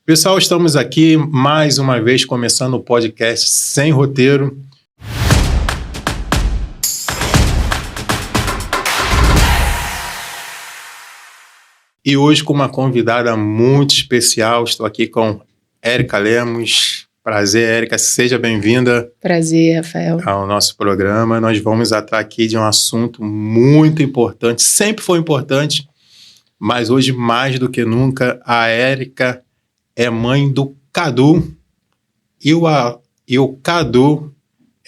Pessoal, estamos aqui mais uma vez começando o podcast Sem Roteiro. E hoje com uma convidada muito especial. Estou aqui com Érica Lemos. Prazer, Érica. Seja bem-vinda. Prazer, Rafael. Ao nosso programa. Nós vamos tratar aqui de um assunto muito importante. Sempre foi importante, mas hoje mais do que nunca. A Érica é mãe do Cadu. E o Cadu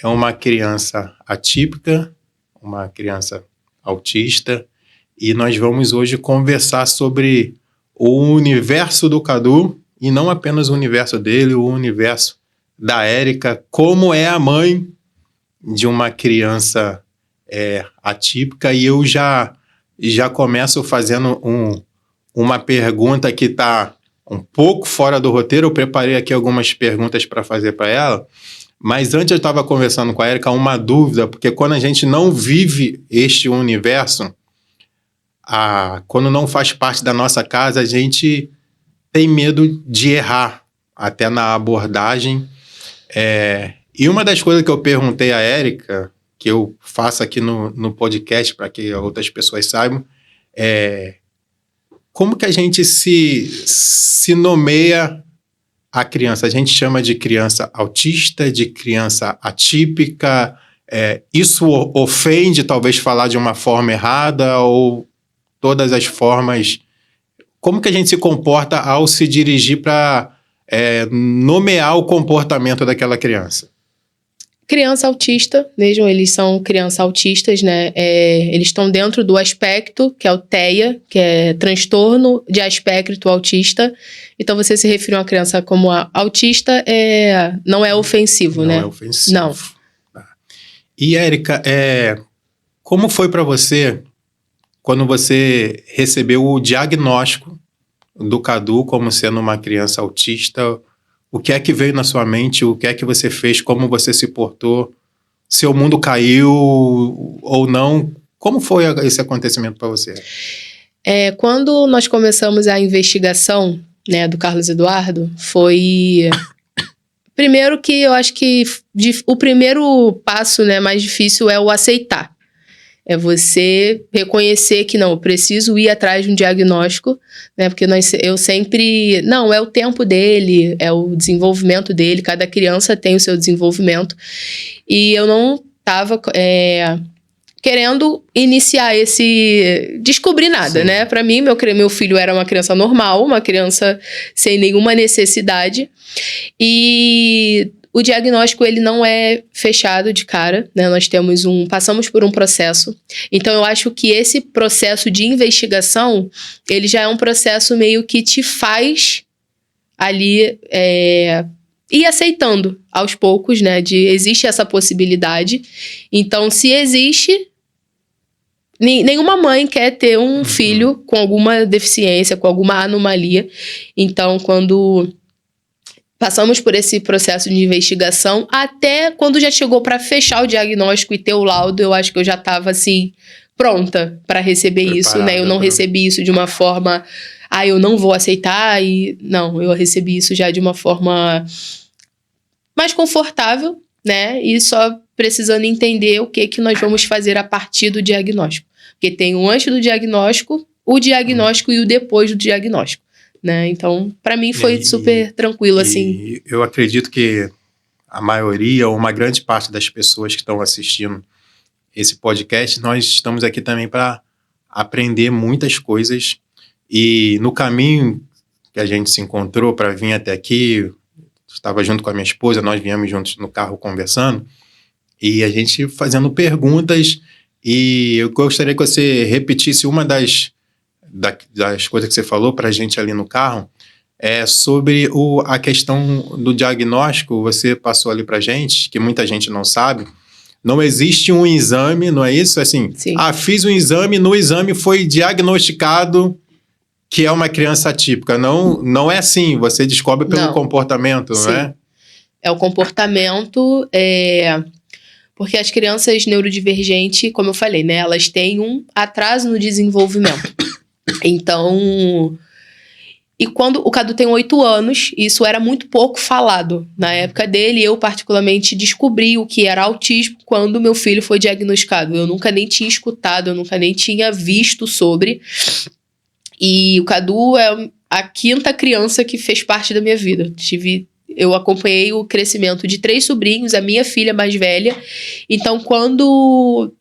é uma criança atípica, uma criança autista. E nós vamos hoje conversar sobre o universo do Cadu, e não apenas o universo dele, o universo da Érica, como é a mãe de uma criança atípica. E eu já começo fazendo uma pergunta que está um pouco fora do roteiro. Eu preparei aqui algumas perguntas para fazer para ela, mas antes eu estava conversando com a Érica uma dúvida, porque quando a gente não vive este universo, quando não faz parte da nossa casa, a gente tem medo de errar, até na abordagem. E uma das coisas que eu perguntei à Érica, que eu faço aqui no podcast para que outras pessoas saibam, como que a gente se nomeia a criança? A gente chama de criança autista, de criança atípica. Isso ofende, talvez, falar de uma forma errada, ou todas as formas? Como que a gente se comporta ao se dirigir para nomear o comportamento daquela criança? Criança autista, vejam, eles são crianças autistas, né? Eles estão dentro do aspecto, que é o TEA, que é transtorno de aspecto autista. Então, você se referir a uma criança como autista não é ofensivo, né? Não é ofensivo. Não. E, Érica, como foi para você quando você recebeu o diagnóstico do Cadu como sendo uma criança autista? O que é que veio na sua mente? O que é que você fez? Como você se portou? Seu mundo caiu ou não? Como foi esse acontecimento para você? Quando nós começamos a investigação, né, do Carlos Eduardo, foi... Primeiro que eu acho que o primeiro passo, né, mais difícil é o aceitar. É você reconhecer que não, eu preciso ir atrás de um diagnóstico, né? Porque eu sempre... Não, é o tempo dele, é o desenvolvimento dele, cada criança tem o seu desenvolvimento. E eu não estava querendo iniciar descobrir nada, Sim. né? Para mim, meu filho era uma criança normal, uma criança sem nenhuma necessidade. E o diagnóstico, ele não é fechado de cara, né? Nós passamos por um processo. Então, eu acho que esse processo de investigação, ele já é um processo meio que te faz ali ir aceitando aos poucos, né? Existe essa possibilidade. Então, se existe, nenhuma mãe quer ter um filho com alguma deficiência, com alguma anomalia. Então, quando passamos por esse processo de investigação, até quando já chegou para fechar o diagnóstico e ter o laudo, eu acho que eu já estava assim, pronta para receber isso, né? Eu não recebi isso de uma forma, eu não vou aceitar, não, eu recebi isso já de uma forma mais confortável, né? E só precisando entender o que nós vamos fazer a partir do diagnóstico. Porque tem o antes do diagnóstico, o diagnóstico e o depois do diagnóstico. Né? Então, para mim foi super tranquilo, assim. Eu acredito que a maioria, ou uma grande parte das pessoas que estão assistindo esse podcast, nós estamos aqui também para aprender muitas coisas. E no caminho que a gente se encontrou para vir até aqui, estava junto com a minha esposa, nós viemos juntos no carro conversando, e a gente fazendo perguntas, e eu gostaria que você repetisse uma das coisas que você falou para a gente ali no carro, sobre a questão do diagnóstico. Você passou ali para a gente, que muita gente não sabe, não existe um exame, não é isso? Assim, Sim. Fiz um exame, no exame foi diagnosticado que é uma criança atípica. Não é assim, você descobre pelo comportamento, Sim. não é? É o comportamento, porque as crianças neurodivergentes, como eu falei, né, elas têm um atraso no desenvolvimento. Então, E quando o Cadu tem 8 anos, isso era muito pouco falado. Na época dele, eu particularmente descobri o que era autismo quando meu filho foi diagnosticado. Eu nunca nem tinha escutado, eu nunca nem tinha visto sobre. E o Cadu é a 5ª criança que fez parte da minha vida. Eu acompanhei o crescimento de 3 sobrinhos, a minha filha mais velha. Então, quando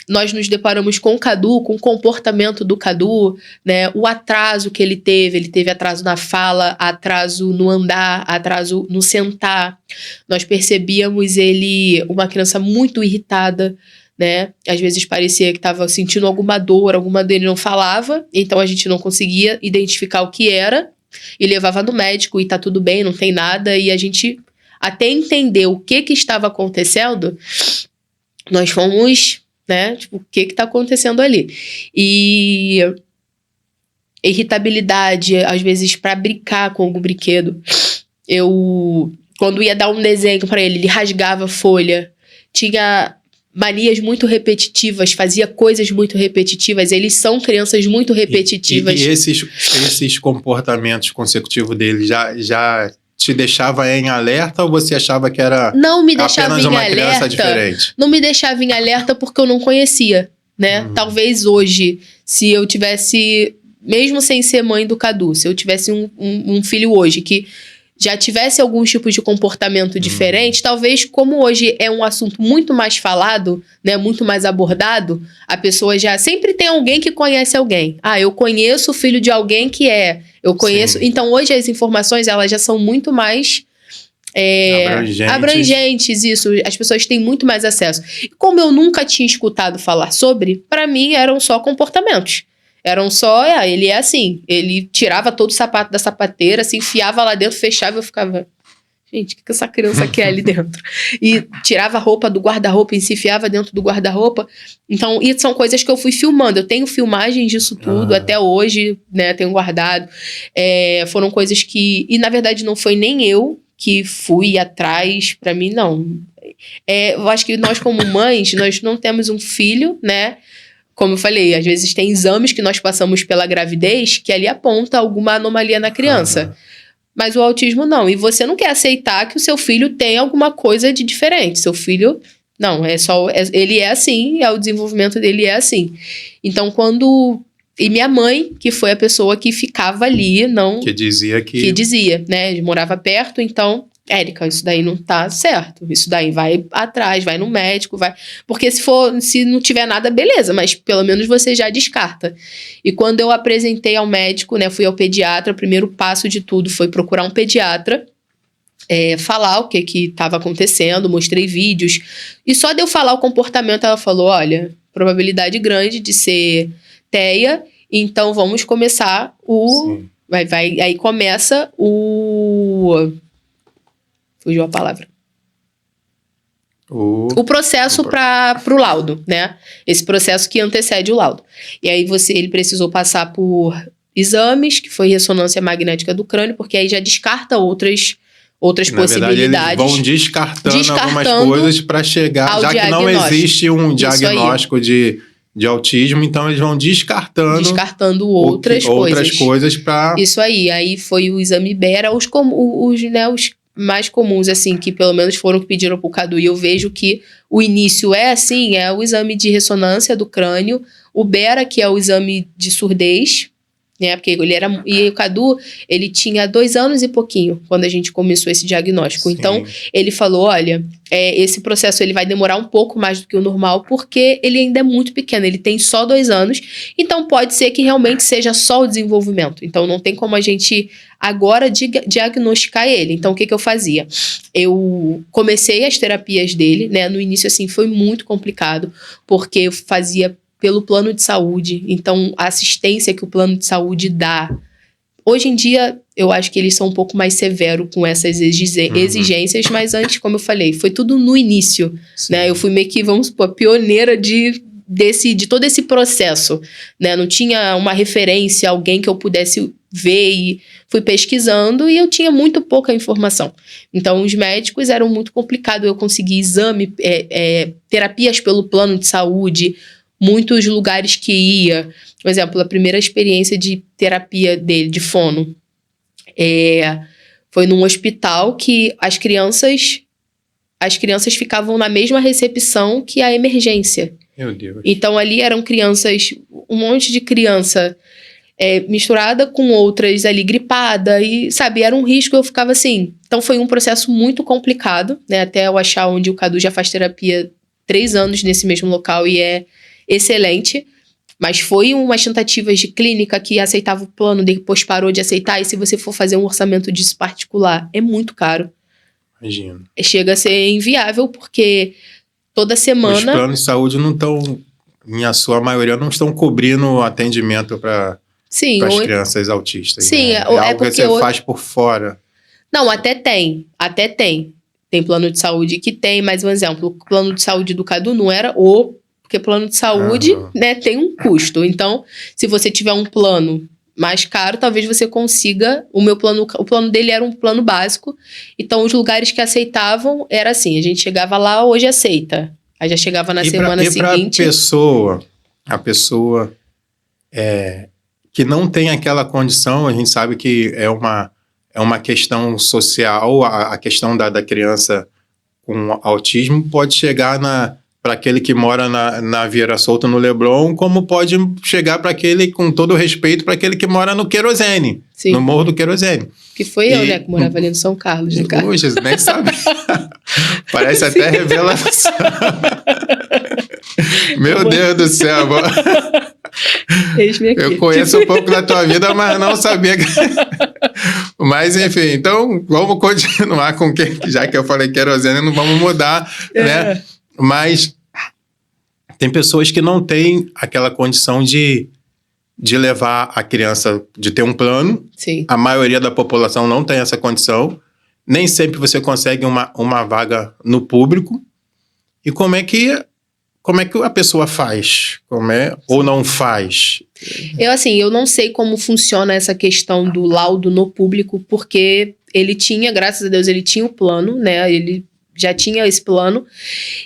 nós nos deparamos com o Cadu, com o comportamento do Cadu, né, o atraso que ele teve atraso na fala, atraso no andar, atraso no sentar. Nós percebíamos ele uma criança muito irritada, né? Às vezes parecia que estava sentindo alguma dor ele não falava, então a gente não conseguia identificar o que era e levava no médico e tá tudo bem, não tem nada, e a gente até entender o que estava acontecendo, nós fomos, né? Tipo, o que tá acontecendo ali? E irritabilidade, às vezes, para brincar com algum brinquedo. Quando ia dar um desenho para ele rasgava a folha. Tinha manias muito repetitivas, fazia coisas muito repetitivas. Eles são crianças muito repetitivas. E esses comportamentos consecutivos dele já te deixava em alerta ou você achava que era não me deixava apenas uma alerta, criança diferente? Não me deixava em alerta porque eu não conhecia, né? Talvez hoje, se eu tivesse, mesmo sem ser mãe do Cadu, se eu tivesse um filho hoje que já tivesse alguns tipos de comportamento diferente, talvez, como hoje é um assunto muito mais falado, né, muito mais abordado, a pessoa já sempre tem alguém que conhece alguém. Ah, eu conheço o filho de alguém que é. Eu conheço. Sim. Então, hoje as informações, elas já são muito mais abrangentes, isso. As pessoas têm muito mais acesso. E como eu nunca tinha escutado falar sobre, para mim eram só comportamentos. Eram só, ele é assim, ele tirava todo o sapato da sapateira, se enfiava lá dentro, fechava e eu ficava, gente, o que essa criança quer ali dentro? E tirava a roupa do guarda-roupa e se enfiava dentro do guarda-roupa. Então, e são coisas que eu fui filmando. Eu tenho filmagens disso tudo, até hoje, né, tenho guardado. Foram coisas que, e na verdade não foi nem eu que fui atrás, pra mim, não. Eu acho que nós como mães, nós não temos um filho, né? Como eu falei, às vezes tem exames que nós passamos pela gravidez que ali aponta alguma anomalia na criança. Mas o autismo não. E você não quer aceitar que o seu filho tem alguma coisa de diferente. Seu filho, não, ele é assim, o desenvolvimento dele é assim. Então, e minha mãe, que foi a pessoa que ficava ali, não... Que dizia, né? Morava perto, então... Érica, isso daí não tá certo. Isso daí vai atrás, vai no médico, vai... Porque se não tiver nada, beleza, mas pelo menos você já descarta. E quando eu apresentei ao médico, né, fui ao pediatra, o primeiro passo de tudo foi procurar um pediatra, falar o que estava acontecendo, mostrei vídeos. E só de eu falar o comportamento, ela falou, olha, probabilidade grande de ser TEA, então vamos começar aí começa fugiu a palavra. O processo para o laudo, né? Esse processo que antecede o laudo. E aí ele precisou passar por exames, que foi ressonância magnética do crânio, porque aí já descarta outras possibilidades. Verdade, eles vão descartando algumas coisas para chegar, já que não existe um diagnóstico de autismo, então eles vão descartando outras coisas para... Isso aí foi o exame Bera, os mais comuns, assim, que pelo menos foram que pediram pro Cadu, e eu vejo que o início é o exame de ressonância do crânio, o Bera, que é o exame de surdez, né, porque e o Cadu, ele tinha 2 anos e pouquinho, quando a gente começou esse diagnóstico. Sim. Então, ele falou, olha, esse processo ele vai demorar um pouco mais do que o normal, porque ele ainda é muito pequeno, ele tem só 2 anos, então pode ser que realmente seja só o desenvolvimento. Então, não tem como a gente agora diagnosticar ele. Então, o que eu fazia? Eu comecei as terapias dele, né, no início, assim, foi muito complicado, porque eu fazia pelo plano de saúde, então a assistência que o plano de saúde dá. Hoje em dia, eu acho que eles são um pouco mais severos com essas exigências, mas antes, como eu falei, foi tudo no início, né? Eu fui meio que, vamos supor, pioneira de todo esse processo, né? Não tinha uma referência, alguém que eu pudesse ver, e fui pesquisando e eu tinha muito pouca informação. Então, os médicos eram muito complicados, eu consegui exame, terapias pelo plano de saúde, muitos lugares que ia. Por exemplo, a primeira experiência de terapia dele, de fono. Foi num hospital que as crianças ficavam na mesma recepção que a emergência. Meu Deus. Então, ali eram crianças, um monte de criança misturada com outras ali gripada e, sabe, era um risco, eu ficava assim. Então, foi um processo muito complicado, né? Até eu achar onde o Cadu já faz terapia 3 anos nesse mesmo local e é excelente. Mas foi umas tentativas de clínica que aceitava o plano, depois parou de aceitar. E se você for fazer um orçamento disso particular, é muito caro. Imagino. Chega a ser inviável, porque toda semana... Os planos de saúde não estão, em sua maioria, não estão cobrindo o atendimento para as crianças autistas. Sim, né? É algo que você faz por fora. Não, até tem. Tem plano de saúde que tem, mas um exemplo, o plano de saúde do Cadu não era porque plano de saúde, né, tem um custo. Então, se você tiver um plano mais caro, talvez você consiga... O plano dele era um plano básico. Então, os lugares que aceitavam era assim, a gente chegava lá, hoje aceita. Aí já chegava na semana seguinte... A pessoa que não tem aquela condição, a gente sabe que é uma questão social, a questão da criança com autismo pode chegar para aquele que mora na Vieira Solta, no Leblon, como pode chegar para aquele, com todo respeito, para aquele que mora no Querosene, Sim. no Morro do Querosene. Que foi eu, né, que morava ali no São Carlos. Poxa, nem sabe. Parece até revelação. Meu Deus do céu. Eu conheço um pouco da tua vida, mas não sabia. Mas, enfim, então vamos continuar com já que eu falei querosene, não vamos mudar, né? Mas tem pessoas que não têm aquela condição de levar a criança, de ter um plano. Sim. A maioria da população não tem essa condição. Nem sempre você consegue uma vaga no público. E como é que a pessoa faz? Ou não faz? Eu não sei como funciona essa questão do laudo no público, porque ele tinha, graças a Deus, ele tinha o plano, né? Ele já tinha esse plano.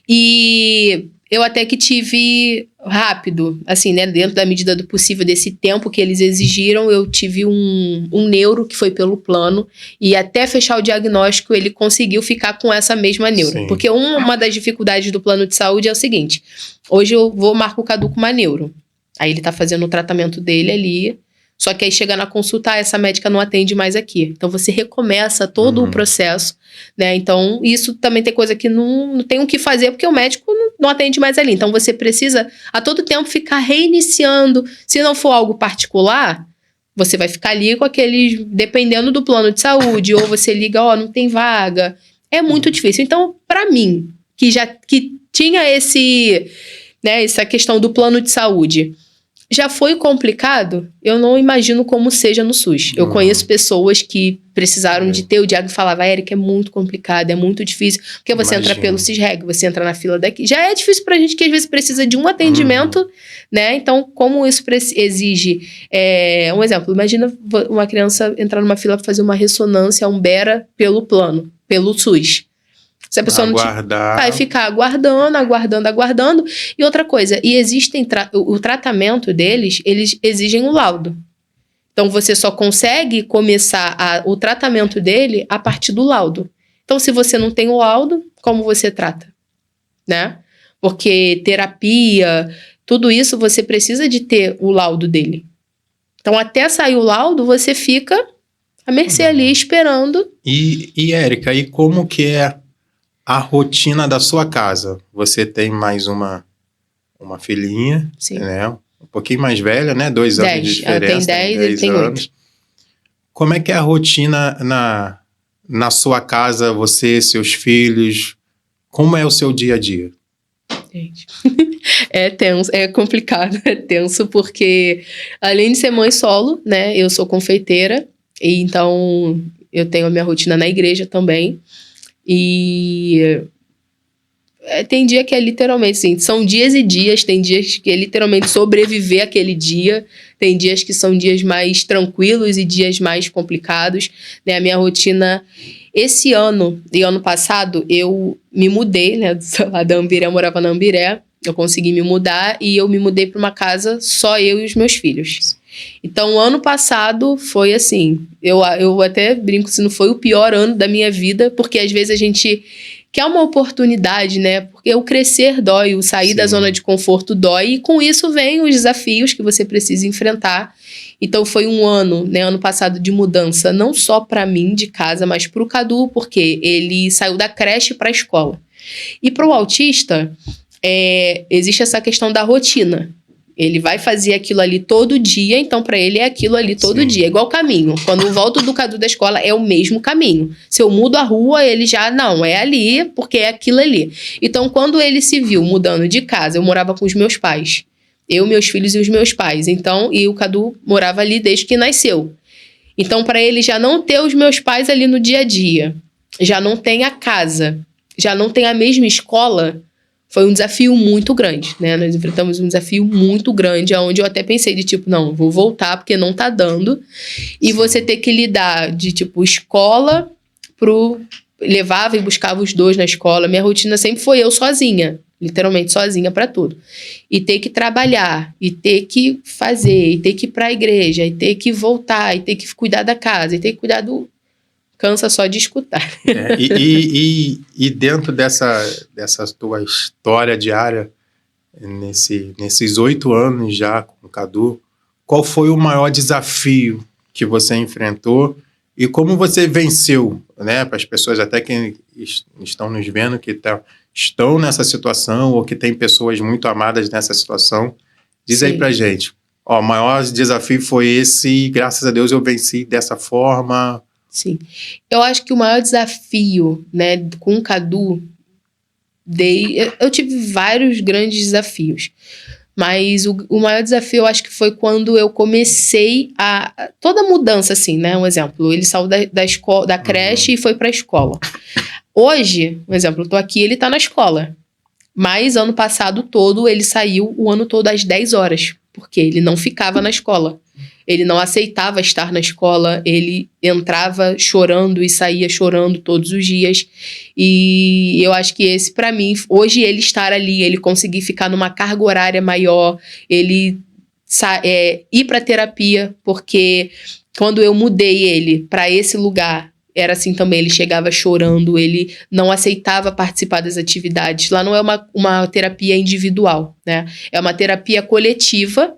E eu até que tive rápido, assim, né? Dentro da medida do possível, desse tempo que eles exigiram, eu tive um neuro que foi pelo plano. E até fechar o diagnóstico, ele conseguiu ficar com essa mesma neuro. Sim. Porque uma das dificuldades do plano de saúde é o seguinte. Hoje eu marco o Cadu com uma neuro. Aí ele tá fazendo o tratamento dele ali. Só que aí chega na consulta, essa médica não atende mais aqui. Então você recomeça todo o processo, né? Então isso também tem coisa que não tem o que fazer, porque o médico não atende mais ali. Então você precisa a todo tempo ficar reiniciando. Se não for algo particular, você vai ficar ali com aqueles, dependendo do plano de saúde, ou você liga, não tem vaga. É muito difícil. Então, para mim, que tinha essa questão do plano de saúde, já foi complicado, eu não imagino como seja no SUS. Eu conheço pessoas que precisaram de ter o diagnóstico e falavam, Érica, é muito complicado, é muito difícil, porque você entra pelo CISREG, você entra na fila daqui. Já é difícil pra gente que às vezes precisa de um atendimento, né? Então, como isso exige... um exemplo, imagina uma criança entrar numa fila para fazer uma ressonância, um BERA pelo plano, pelo SUS. Se a pessoa vai ficar aguardando. E outra coisa, existem o tratamento deles, eles exigem um laudo. Então, você só consegue começar o tratamento dele a partir do laudo. Então, se você não tem o laudo, como você trata? Né? Porque terapia, tudo isso, você precisa de ter o laudo dele. Então, até sair o laudo, você fica à mercê ali, esperando. E Érica, e como que é a rotina da sua casa? Você tem mais uma filhinha, Sim. Né? Um pouquinho mais velha, né? 2 anos de diferença. Ela tem 10, ele tem 8. Como é que é a rotina na sua casa, você, seus filhos? Como é o seu dia a dia? Gente, é tenso, é complicado, é tenso, porque além de ser mãe solo, né? Eu sou confeiteira, e então eu tenho a minha rotina na igreja também. E tem dia que é literalmente assim, são dias e dias, tem dias que é literalmente sobreviver aquele dia, tem dias que são dias mais tranquilos e dias mais complicados, né? A minha rotina, esse ano e ano passado, eu me mudei, né? Da Ambiré, eu morava na Ambiré, eu consegui me mudar e eu me mudei para uma casa só eu e os meus filhos. Então, ano passado foi assim, eu até brinco se não foi o pior ano da minha vida, porque às vezes a gente quer uma oportunidade, né? Porque o crescer dói, o sair da zona de conforto dói, e com isso vem os desafios que você precisa enfrentar. Então foi um ano, né, ano passado, de mudança, não só para mim de casa, mas para o Cadu, porque ele saiu da creche para a escola. E para o autista, existe essa questão da rotina. Ele vai fazer aquilo ali todo dia, então para ele é aquilo ali todo dia. Igual caminho. Quando eu volto do Cadu da escola, é o mesmo caminho. Se eu mudo a rua, ele já, não, é ali, porque é aquilo ali. Então, quando ele se viu mudando de casa, eu morava com os meus pais. Eu, meus filhos e os meus pais. Então, e o Cadu morava ali desde que nasceu. Então, para ele já não ter os meus pais ali no dia a dia, já não tem a casa, já não tem a mesma escola, foi um desafio muito grande, né? Nós enfrentamos um desafio muito grande, onde eu até pensei de tipo, não, vou voltar porque não tá dando. E você ter que lidar de tipo, escola levava e buscava os dois na escola. Minha rotina sempre foi eu sozinha, literalmente sozinha para tudo. E ter que trabalhar, e ter que fazer, e ter que ir pra igreja, e ter que voltar, e ter que cuidar da casa, e ter que cuidar do... Cansa só de escutar. E dentro dessa tua história diária, nesses 8 anos já com o Cadu, qual foi o maior desafio que você enfrentou e como você venceu, né? Para as pessoas até que estão nos vendo, que estão nessa situação ou que tem pessoas muito amadas nessa situação. Diz Sim. aí pra gente. O maior desafio foi esse e graças a Deus eu venci dessa forma... Sim. Eu acho que o maior desafio, né, com o Cadu, eu tive vários grandes desafios, mas o maior desafio eu acho que foi quando eu comecei toda mudança, assim, né, um exemplo, ele saiu da creche e foi para a escola. Hoje, um exemplo, eu tô aqui, ele tá na escola, mas ano passado todo, ele saiu o ano todo às 10 horas, porque ele não ficava na escola. Ele não aceitava estar na escola, ele entrava chorando e saía chorando todos os dias. E eu acho que esse, para mim, hoje ele estar ali, ele conseguir ficar numa carga horária maior, ele ir para terapia, porque quando eu mudei ele para esse lugar, era assim também, ele chegava chorando, ele não aceitava participar das atividades. Lá não é uma terapia individual, né? É uma terapia coletiva.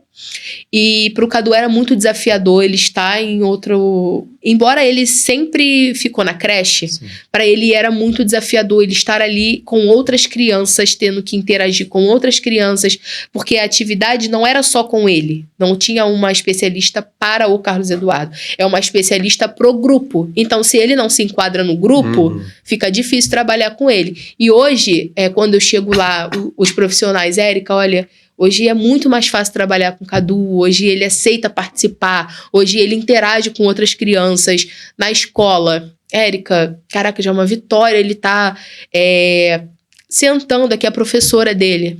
E pro Cadu era muito desafiador ele estar em outro... Embora ele sempre ficou na creche, para ele era muito desafiador ele estar ali com outras crianças, tendo que interagir com outras crianças, porque a atividade não era só com ele. Não tinha uma especialista para o Carlos Eduardo. É uma especialista pro grupo. Então, se ele não se enquadra no grupo, fica difícil trabalhar com ele. E hoje, quando eu chego lá, os profissionais, Érica, olha... Hoje é muito mais fácil trabalhar com o Cadu, hoje ele aceita participar, hoje ele interage com outras crianças na escola. Érica, caraca, já é uma vitória, ele tá sentando aqui, a professora dele,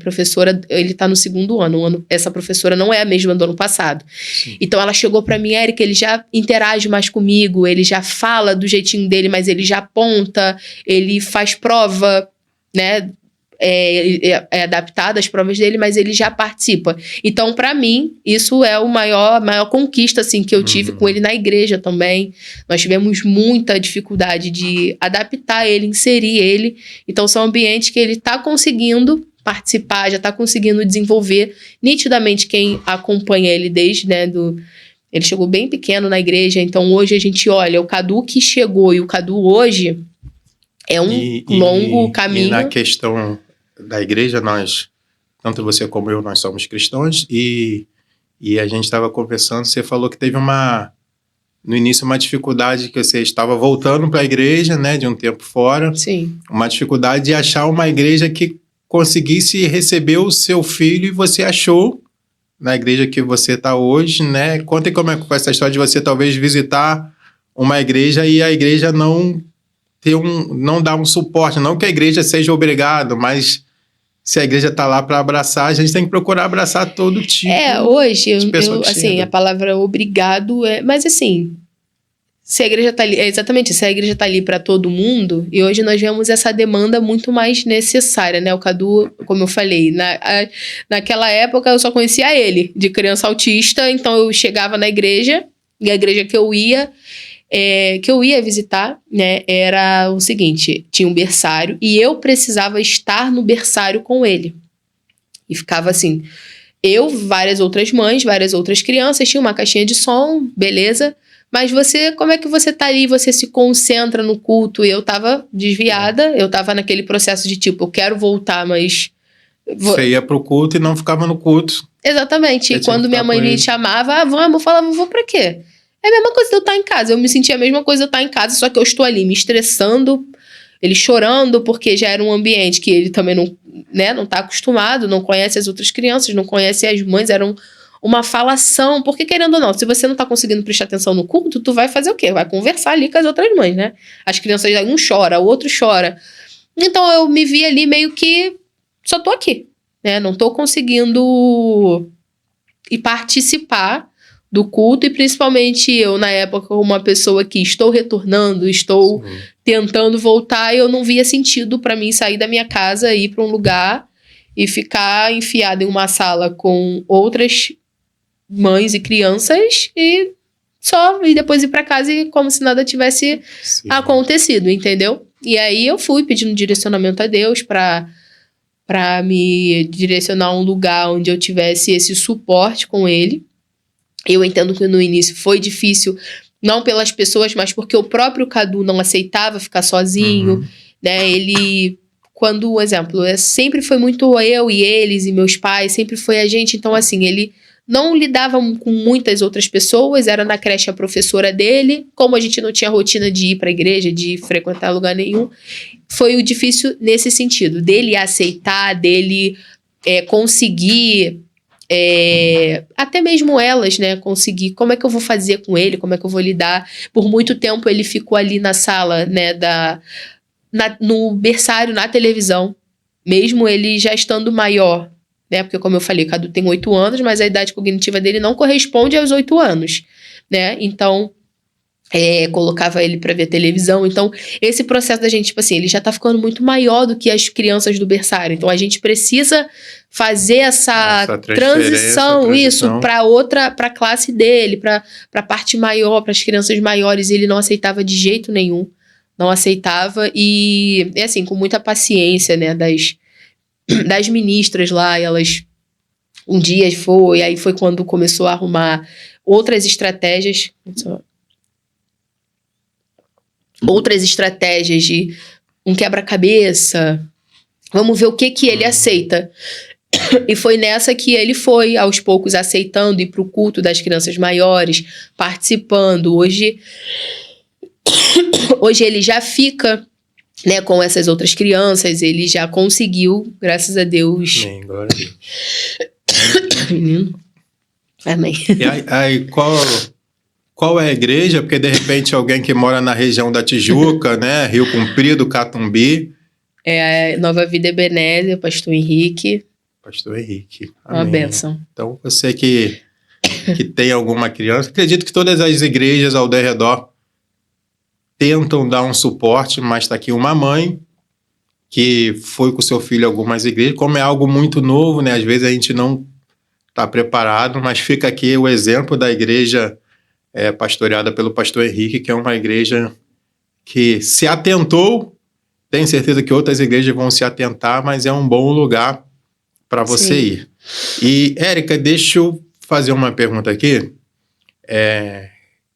ele tá no 2º ano, essa professora não é a mesma do ano passado. Sim. Então ela chegou pra mim, Érica, ele já interage mais comigo, ele já fala do jeitinho dele, mas ele já aponta, ele faz prova, né? É adaptado às provas dele, mas ele já participa. Então, para mim, isso é a maior conquista assim, que eu tive com ele na igreja também. Nós tivemos muita dificuldade de adaptar ele, inserir ele. Então, são ambientes que ele está conseguindo participar, já está conseguindo desenvolver. Nitidamente, quem acompanha ele desde, né, ele chegou bem pequeno na igreja, então hoje a gente olha o Cadu que chegou e o Cadu hoje é um longo caminho. E na questão da igreja, nós, tanto você como eu, nós somos cristãos e a gente estava conversando, você falou que teve no início uma dificuldade que você estava voltando para a igreja, né, de um tempo fora. Sim. Uma dificuldade de achar uma igreja que conseguisse receber o seu filho e você achou na igreja que você está hoje, né? Conta aí como é que foi essa história de você talvez visitar uma igreja e a igreja não dar um suporte, não que a igreja seja obrigada, mas se a igreja está lá para abraçar, a gente tem que procurar abraçar todo tipo hoje, de pessoa que assim, chega. a palavra obrigado mas assim, se a igreja tá ali, exatamente, se a igreja tá ali para todo mundo, e hoje nós vemos essa demanda muito mais necessária, né? O Cadu, como eu falei, naquela época eu só conhecia ele, de criança autista, então eu chegava na igreja, e a igreja que eu ia visitar, né, era o seguinte, tinha um berçário, e eu precisava estar no berçário com ele. E ficava assim, eu, várias outras mães, várias outras crianças, tinha uma caixinha de som, beleza. Mas como é que você tá ali, você se concentra no culto? E eu tava desviada, eu tava naquele processo de tipo, eu quero voltar, mas... Você ia pro culto e não ficava no culto. Exatamente, e quando minha mãe me chamava, vamos, eu falava, vou pra quê? É a mesma coisa de eu estar em casa, eu me sentia a mesma coisa de eu estar em casa, só que eu estou ali me estressando, ele chorando, porque já era um ambiente que ele também não tá acostumado, não conhece as outras crianças, não conhece as mães, era uma falação, porque querendo ou não, se você não tá conseguindo prestar atenção no culto, tu vai fazer o quê? Vai conversar ali com as outras mães, né? As crianças, um chora, o outro chora. Então eu me vi ali meio que só tô aqui, né? Não tô conseguindo ir participar do culto, e principalmente eu, na época, como uma pessoa que estou retornando, estou tentando voltar, eu não via sentido para mim sair da minha casa, ir para um lugar e ficar enfiada em uma sala com outras mães e crianças e depois ir para casa e como se nada tivesse acontecido, entendeu? E aí eu fui pedindo direcionamento a Deus para me direcionar a um lugar onde eu tivesse esse suporte com ele. Eu entendo que no início foi difícil, não pelas pessoas, mas porque o próprio Cadu não aceitava ficar sozinho, né? Ele, quando, exemplo, sempre foi muito eu e eles e meus pais, sempre foi a gente. Então, assim, ele não lidava com muitas outras pessoas, era na creche a professora dele. Como a gente não tinha rotina de ir para a igreja, de frequentar lugar nenhum, foi o difícil nesse sentido, dele aceitar, dele conseguir... até mesmo elas, né, conseguir, como é que eu vou fazer com ele, como é que eu vou lidar. Por muito tempo ele ficou ali na sala, né, no berçário, na televisão, mesmo ele já estando maior, né, porque como eu falei, o Cadu tem 8 anos, mas a idade cognitiva dele não corresponde aos 8 anos, né, então colocava ele pra ver televisão. Então esse processo da gente, tipo assim, ele já tá ficando muito maior do que as crianças do berçário, então a gente precisa fazer essa transição, isso, pra classe dele, pra parte maior, pras crianças maiores. Ele não aceitava de jeito nenhum, não aceitava, e assim, com muita paciência, né, das ministras lá, elas um dia aí foi quando começou a arrumar outras estratégias de um quebra-cabeça, vamos ver o que ele aceita. E foi nessa que ele foi, aos poucos, aceitando ir pro culto das crianças maiores, participando. Hoje ele já fica, né, com essas outras crianças, ele já conseguiu, graças a Deus. Amém, glória a Deus. Menino. Amém. E aí qual é a igreja? Porque, de repente, alguém que mora na região da Tijuca, né, Rio Comprido, Catumbi. É a Nova Vida Ebenezer, Pastor Henrique. Pastor Henrique. Amém. Uma bênção. Então, você que tem alguma criança, acredito que todas as igrejas ao redor tentam dar um suporte, mas está aqui uma mãe que foi com seu filho a algumas igrejas. Como é algo muito novo, né? Às vezes a gente não está preparado, mas fica aqui o exemplo da igreja pastoreada pelo pastor Henrique, que é uma igreja que se atentou. Tenho certeza que outras igrejas vão se atentar, mas é um bom lugar para você ir. E, Érica, deixa eu fazer uma pergunta aqui,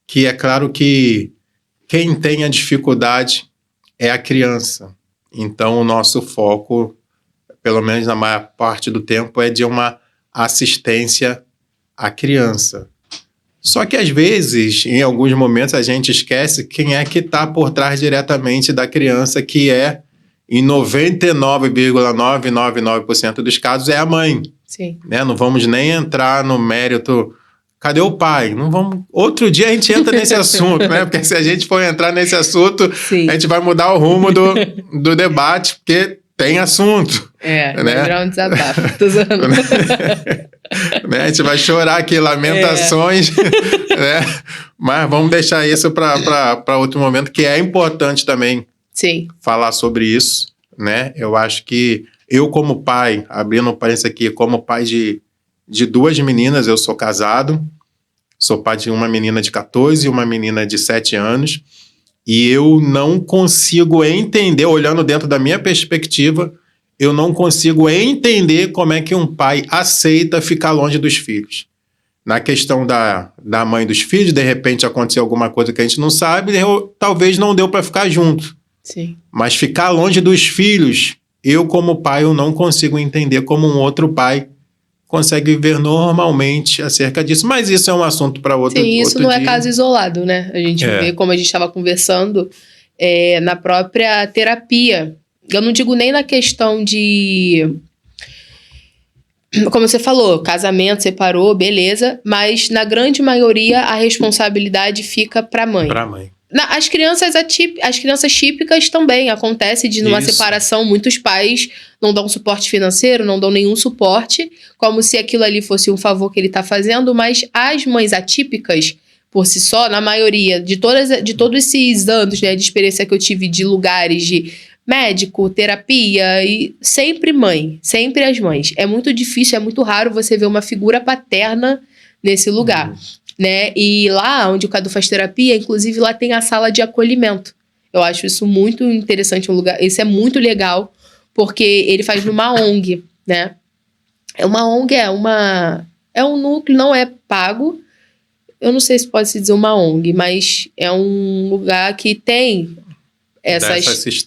que é claro que quem tem a dificuldade é a criança. Então, o nosso foco, pelo menos na maior parte do tempo, é de uma assistência à criança. Só que, às vezes, em alguns momentos, a gente esquece quem é que está por trás diretamente da criança, que em 99,999% dos casos, é a mãe. Sim. Né? Não vamos nem entrar no mérito... Cadê o pai? Não vamos... Outro dia a gente entra nesse assunto, né? Porque se a gente for entrar nesse assunto, sim, a gente vai mudar o rumo do debate, porque tem assunto. Vai né? virar um desabafo. Tô zoando. Né? A gente vai chorar aqui, lamentações, né? Mas vamos deixar isso para outro momento, que é importante também Sim. falar sobre isso, né? Eu acho que eu, como pai, abrindo um parênteses aqui, como pai de 2 meninas, eu sou casado, sou pai de uma menina de 14 e uma menina de 7 anos, e eu não consigo entender, olhando dentro da minha perspectiva, eu não consigo entender como é que um pai aceita ficar longe dos filhos. Na questão da mãe dos filhos, de repente aconteceu alguma coisa que a gente não sabe, talvez não deu para ficar junto. Sim. Mas ficar longe dos filhos, eu como pai, eu não consigo entender como um outro pai consegue viver normalmente acerca disso. Mas isso é um assunto para outro dia. Sim, isso não é caso isolado, né? A gente vê, como a gente estava conversando, na própria terapia. Eu não digo nem na questão de... Como você falou, casamento, separou, beleza. Mas, na grande maioria, a responsabilidade fica para a mãe. Para a mãe. As crianças típicas também. Acontece de, numa separação, muitos pais não dão suporte financeiro, não dão nenhum suporte, como se aquilo ali fosse um favor que ele está fazendo. Mas as mães atípicas, por si só, na maioria de todos esses anos, né, de experiência que eu tive de lugares de médico, terapia, e sempre as mães. É muito difícil, é muito raro você ver uma figura paterna nesse lugar. Né? E lá onde o Cadu faz terapia, inclusive lá tem a sala de acolhimento. Eu acho isso muito interessante, um lugar, isso é muito legal, porque ele faz numa ONG, né? Uma ONG é um núcleo, não é pago, eu não sei se pode se dizer uma ONG, mas é um lugar que tem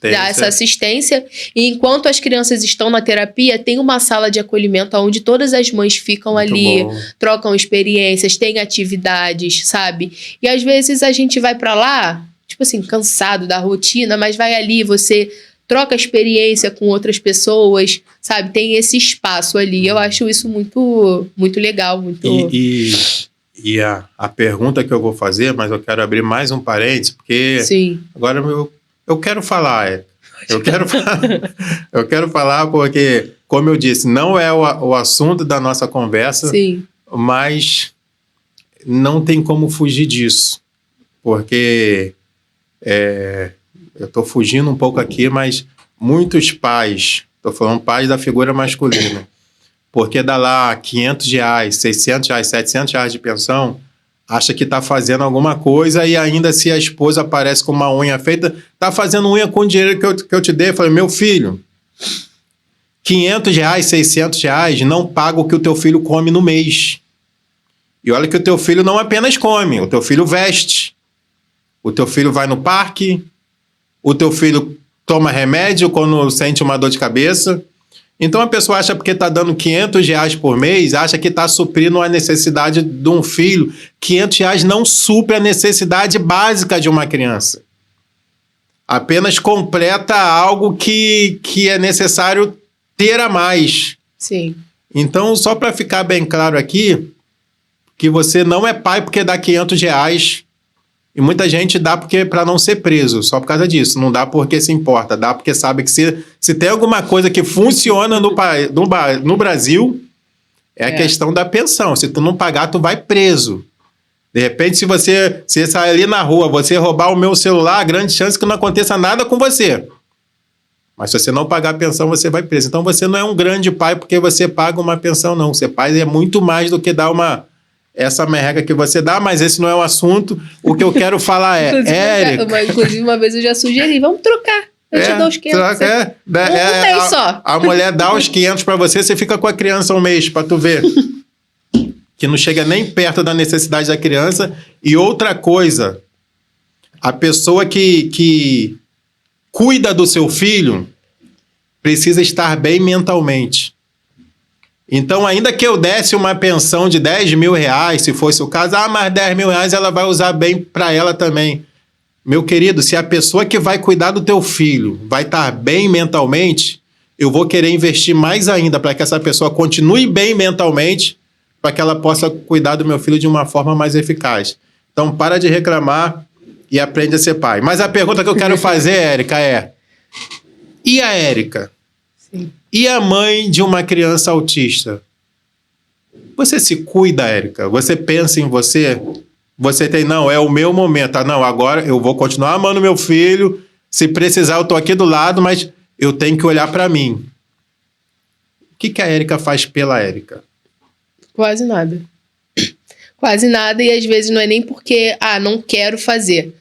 dá essa assistência. E enquanto as crianças estão na terapia, tem uma sala de acolhimento onde todas as mães ficam muito ali, trocam experiências, têm atividades, sabe? E às vezes a gente vai pra lá, tipo assim, cansado da rotina, mas vai ali, você troca experiência com outras pessoas, sabe? Tem esse espaço ali. Eu acho isso muito, muito legal. Muito... E a pergunta que eu vou fazer, mas eu quero abrir mais um parênteses, porque agora eu quero falar, eu quero falar porque, como eu disse, não é o assunto da nossa conversa, mas não tem como fugir disso, porque eu estou fugindo um pouco aqui, mas muitos pais, estou falando pais da figura masculina, porque dá lá R$500, R$600, R$700 de pensão, acha que está fazendo alguma coisa e ainda se a esposa aparece com uma unha feita, está fazendo unha com o dinheiro que eu te dei. Eu falei, meu filho, R$500, R$600 não paga o que o teu filho come no mês. E olha que o teu filho não apenas come, o teu filho veste, o teu filho vai no parque, o teu filho toma remédio quando sente uma dor de cabeça. Então a pessoa acha porque está dando R$500 por mês, acha que está suprindo a necessidade de um filho. R$500 não supre a necessidade básica de uma criança. Apenas completa algo que é necessário ter a mais. Sim. Então, só para ficar bem claro aqui, que você não é pai porque dá R$500. E muita gente dá para não ser preso, só por causa disso. Não dá porque se importa, dá porque sabe que se tem alguma coisa que funciona no Brasil, é a questão da pensão. Se tu não pagar, tu vai preso. De repente, se você sair ali na rua, você roubar o meu celular, grande chance que não aconteça nada com você. Mas se você não pagar a pensão, você vai preso. Então você não é um grande pai porque você paga uma pensão, não. Ser pai é muito mais do que dar essa merreca que você dá, mas esse não é o assunto. O que eu quero falar inclusive, uma vez eu já sugeri, vamos trocar. Eu te dou os 500. Um mês só. A mulher dá os 500 para você fica com a criança um mês, para tu ver. Que não chega nem perto da necessidade da criança. E outra coisa, a pessoa que cuida do seu filho precisa estar bem mentalmente. Então, ainda que eu desse uma pensão de R$10 mil, se fosse o caso, mas R$10 mil ela vai usar bem para ela também. Meu querido, se a pessoa que vai cuidar do teu filho vai estar bem mentalmente, eu vou querer investir mais ainda para que essa pessoa continue bem mentalmente, para que ela possa cuidar do meu filho de uma forma mais eficaz. Então, para de reclamar e aprende a ser pai. Mas a pergunta que eu quero fazer, Érica, e a Érica? Sim. E a mãe de uma criança autista? Você se cuida, Érica? Você pensa em você? Você tem, não, é o meu momento. Ah, não, agora eu vou continuar amando meu filho. Se precisar, eu tô aqui do lado, mas eu tenho que olhar para mim. O que a Érica faz pela Érica? Quase nada. Quase nada, e às vezes não é nem porque, não quero fazer,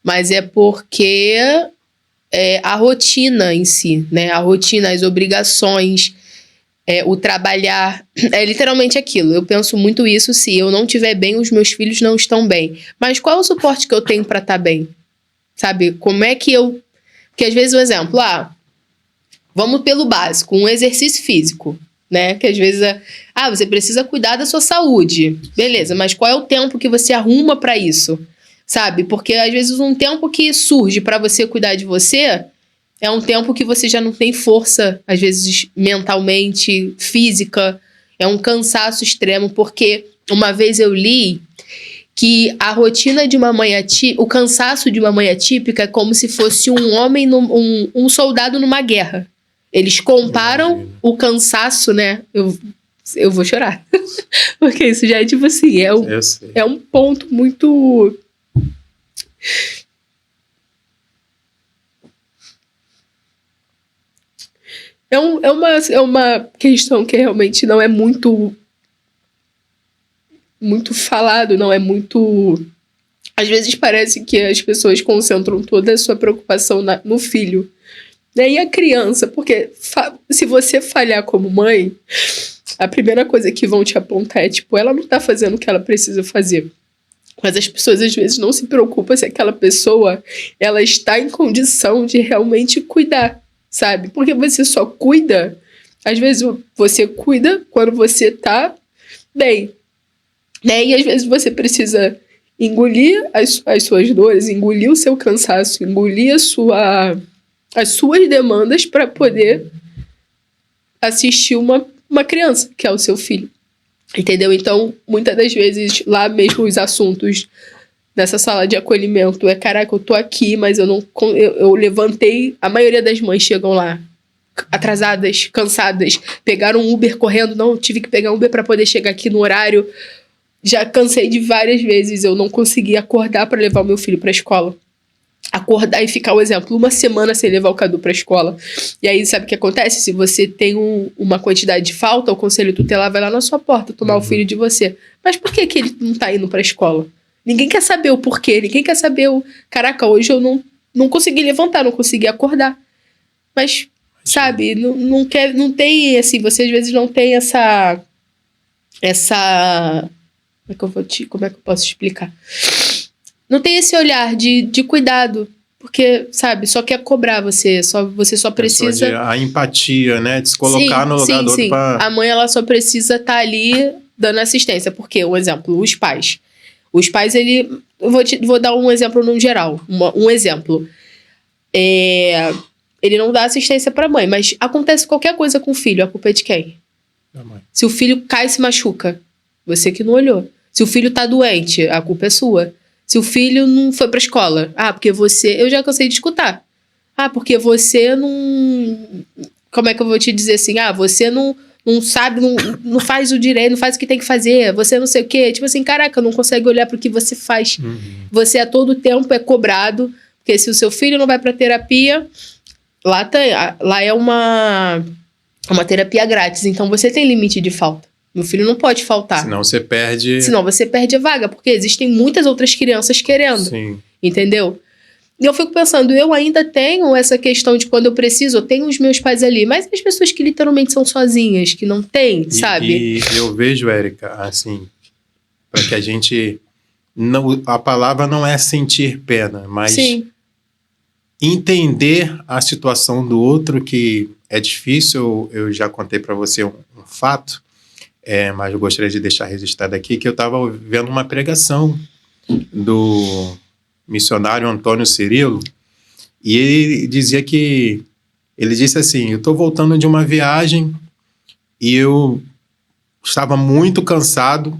mas é porque a rotina em si, né? A rotina, as obrigações, o trabalhar, é literalmente aquilo. Eu penso muito isso, se eu não estiver bem, os meus filhos não estão bem. Mas qual é o suporte que eu tenho para estar bem? Sabe? Como é que eu... Porque às vezes, um exemplo, vamos pelo básico, um exercício físico, né? Que às vezes você precisa cuidar da sua saúde. Beleza, mas qual é o tempo que você arruma para isso? Sabe? Porque às vezes um tempo que surge para você cuidar de você é um tempo que você já não tem força, às vezes mentalmente, física. É um cansaço extremo, porque uma vez eu li que a rotina de uma mãe atípica, o cansaço de uma mãe atípica é como se fosse um homem, um soldado numa guerra. Eles comparam o cansaço, né? Eu vou chorar. Porque isso já é tipo assim, é um ponto muito... É uma questão que realmente não é muito falado, não é muito... Às vezes parece que as pessoas concentram toda a sua preocupação no filho. E a criança, porque se você falhar como mãe, a primeira coisa que vão te apontar é tipo, ela não tá fazendo o que ela precisa fazer. Mas as pessoas às vezes não se preocupam se aquela pessoa ela está em condição de realmente cuidar, sabe? Porque você só cuida, às vezes você cuida quando você tá bem, né? E às vezes você precisa engolir as suas dores, engolir o seu cansaço, engolir as suas demandas para poder assistir uma criança, que é o seu filho. Entendeu? Então, muitas das vezes, lá mesmo os assuntos nessa sala de acolhimento caraca, eu tô aqui, mas eu levantei. A maioria das mães chegam lá atrasadas, cansadas, pegaram um Uber correndo, não, tive que pegar um Uber para poder chegar aqui no horário. Já cansei de várias vezes, eu não consegui acordar para levar o meu filho para a escola. Acordar e ficar, por exemplo, uma semana sem levar o Cadu para a escola. E aí, sabe o que acontece? Se você tem uma quantidade de falta, o conselho tutelar vai lá na sua porta tomar o filho de você. Mas por que ele não tá indo para a escola? Ninguém quer saber o porquê, ninguém quer saber caraca, hoje eu não consegui levantar, não consegui acordar. Mas, sabe, não tem, assim, você às vezes não tem essa como é que eu posso explicar? Não tem esse olhar de cuidado, porque, sabe, só quer cobrar você só precisa... A empatia, né, de se colocar no lugar do outro. A mãe, ela só precisa estar ali dando assistência, porque, um exemplo, os pais, eu vou dar um exemplo no geral, um exemplo, ele não dá assistência pra mãe, mas acontece qualquer coisa com o filho, a culpa é de quem? Da mãe. Se o filho cai e se machuca, você que não olhou. Se o filho tá doente, a culpa é sua. Se o filho não foi pra escola, porque você... Eu já cansei de escutar. Porque você não... Como é que eu vou te dizer assim? Você não sabe, não faz o direito, não faz o que tem que fazer, você não sei o quê. Tipo assim, caraca, não consegue olhar pro que você faz. Uhum. Você a todo tempo é cobrado, porque se o seu filho não vai pra terapia, lá é uma terapia grátis, então você tem limite de falta. Meu filho não pode faltar. Senão você perde... Senão você perde a vaga, porque existem muitas outras crianças querendo. Sim. Entendeu? E eu fico pensando, eu ainda tenho essa questão de quando eu preciso, eu tenho os meus pais ali, mas as pessoas que literalmente são sozinhas, que não têm, sabe? E eu vejo, Érica, assim, para que a gente... a palavra não é sentir pena, mas Sim. Entender a situação do outro, que é difícil. Eu já contei para você um fato, mas eu gostaria de deixar registrado aqui, que eu estava vendo uma pregação do missionário Antônio Cirilo, e ele dizia que... Ele disse assim, eu estou voltando de uma viagem e eu estava muito cansado,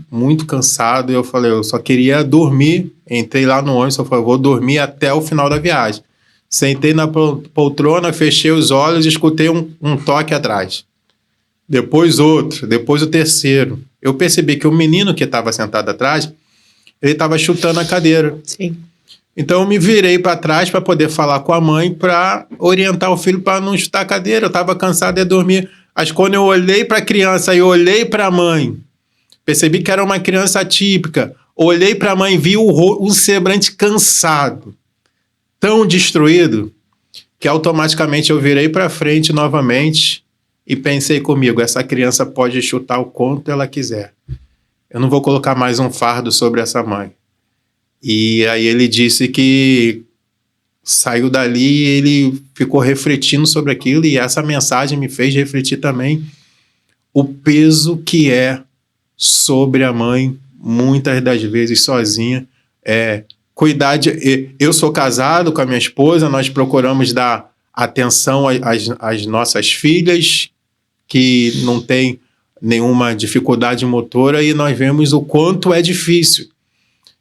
e eu falei, eu só queria dormir. Entrei lá no ônibus, eu falei, vou dormir até o final da viagem. Sentei na poltrona, fechei os olhos e escutei um toque atrás. Depois outro, depois o terceiro. Eu percebi que o menino que estava sentado atrás, ele estava chutando a cadeira. Sim. Então eu me virei para trás para poder falar com a mãe para orientar o filho para não chutar a cadeira. Eu estava cansado de dormir. Mas quando eu olhei para a criança e olhei para a mãe, percebi que era uma criança atípica. Olhei para a mãe e vi um semblante cansado, tão destruído, que automaticamente eu virei para frente novamente e pensei comigo, essa criança pode chutar o quanto ela quiser. Eu não vou colocar mais um fardo sobre essa mãe. E aí ele disse que saiu dali e ele ficou refletindo sobre aquilo, e essa mensagem me fez refletir também o peso que é sobre a mãe, muitas das vezes sozinha, cuidar de... Eu sou casado com a minha esposa, nós procuramos dar atenção às nossas filhas, que não tem nenhuma dificuldade motora, e nós vemos o quanto é difícil.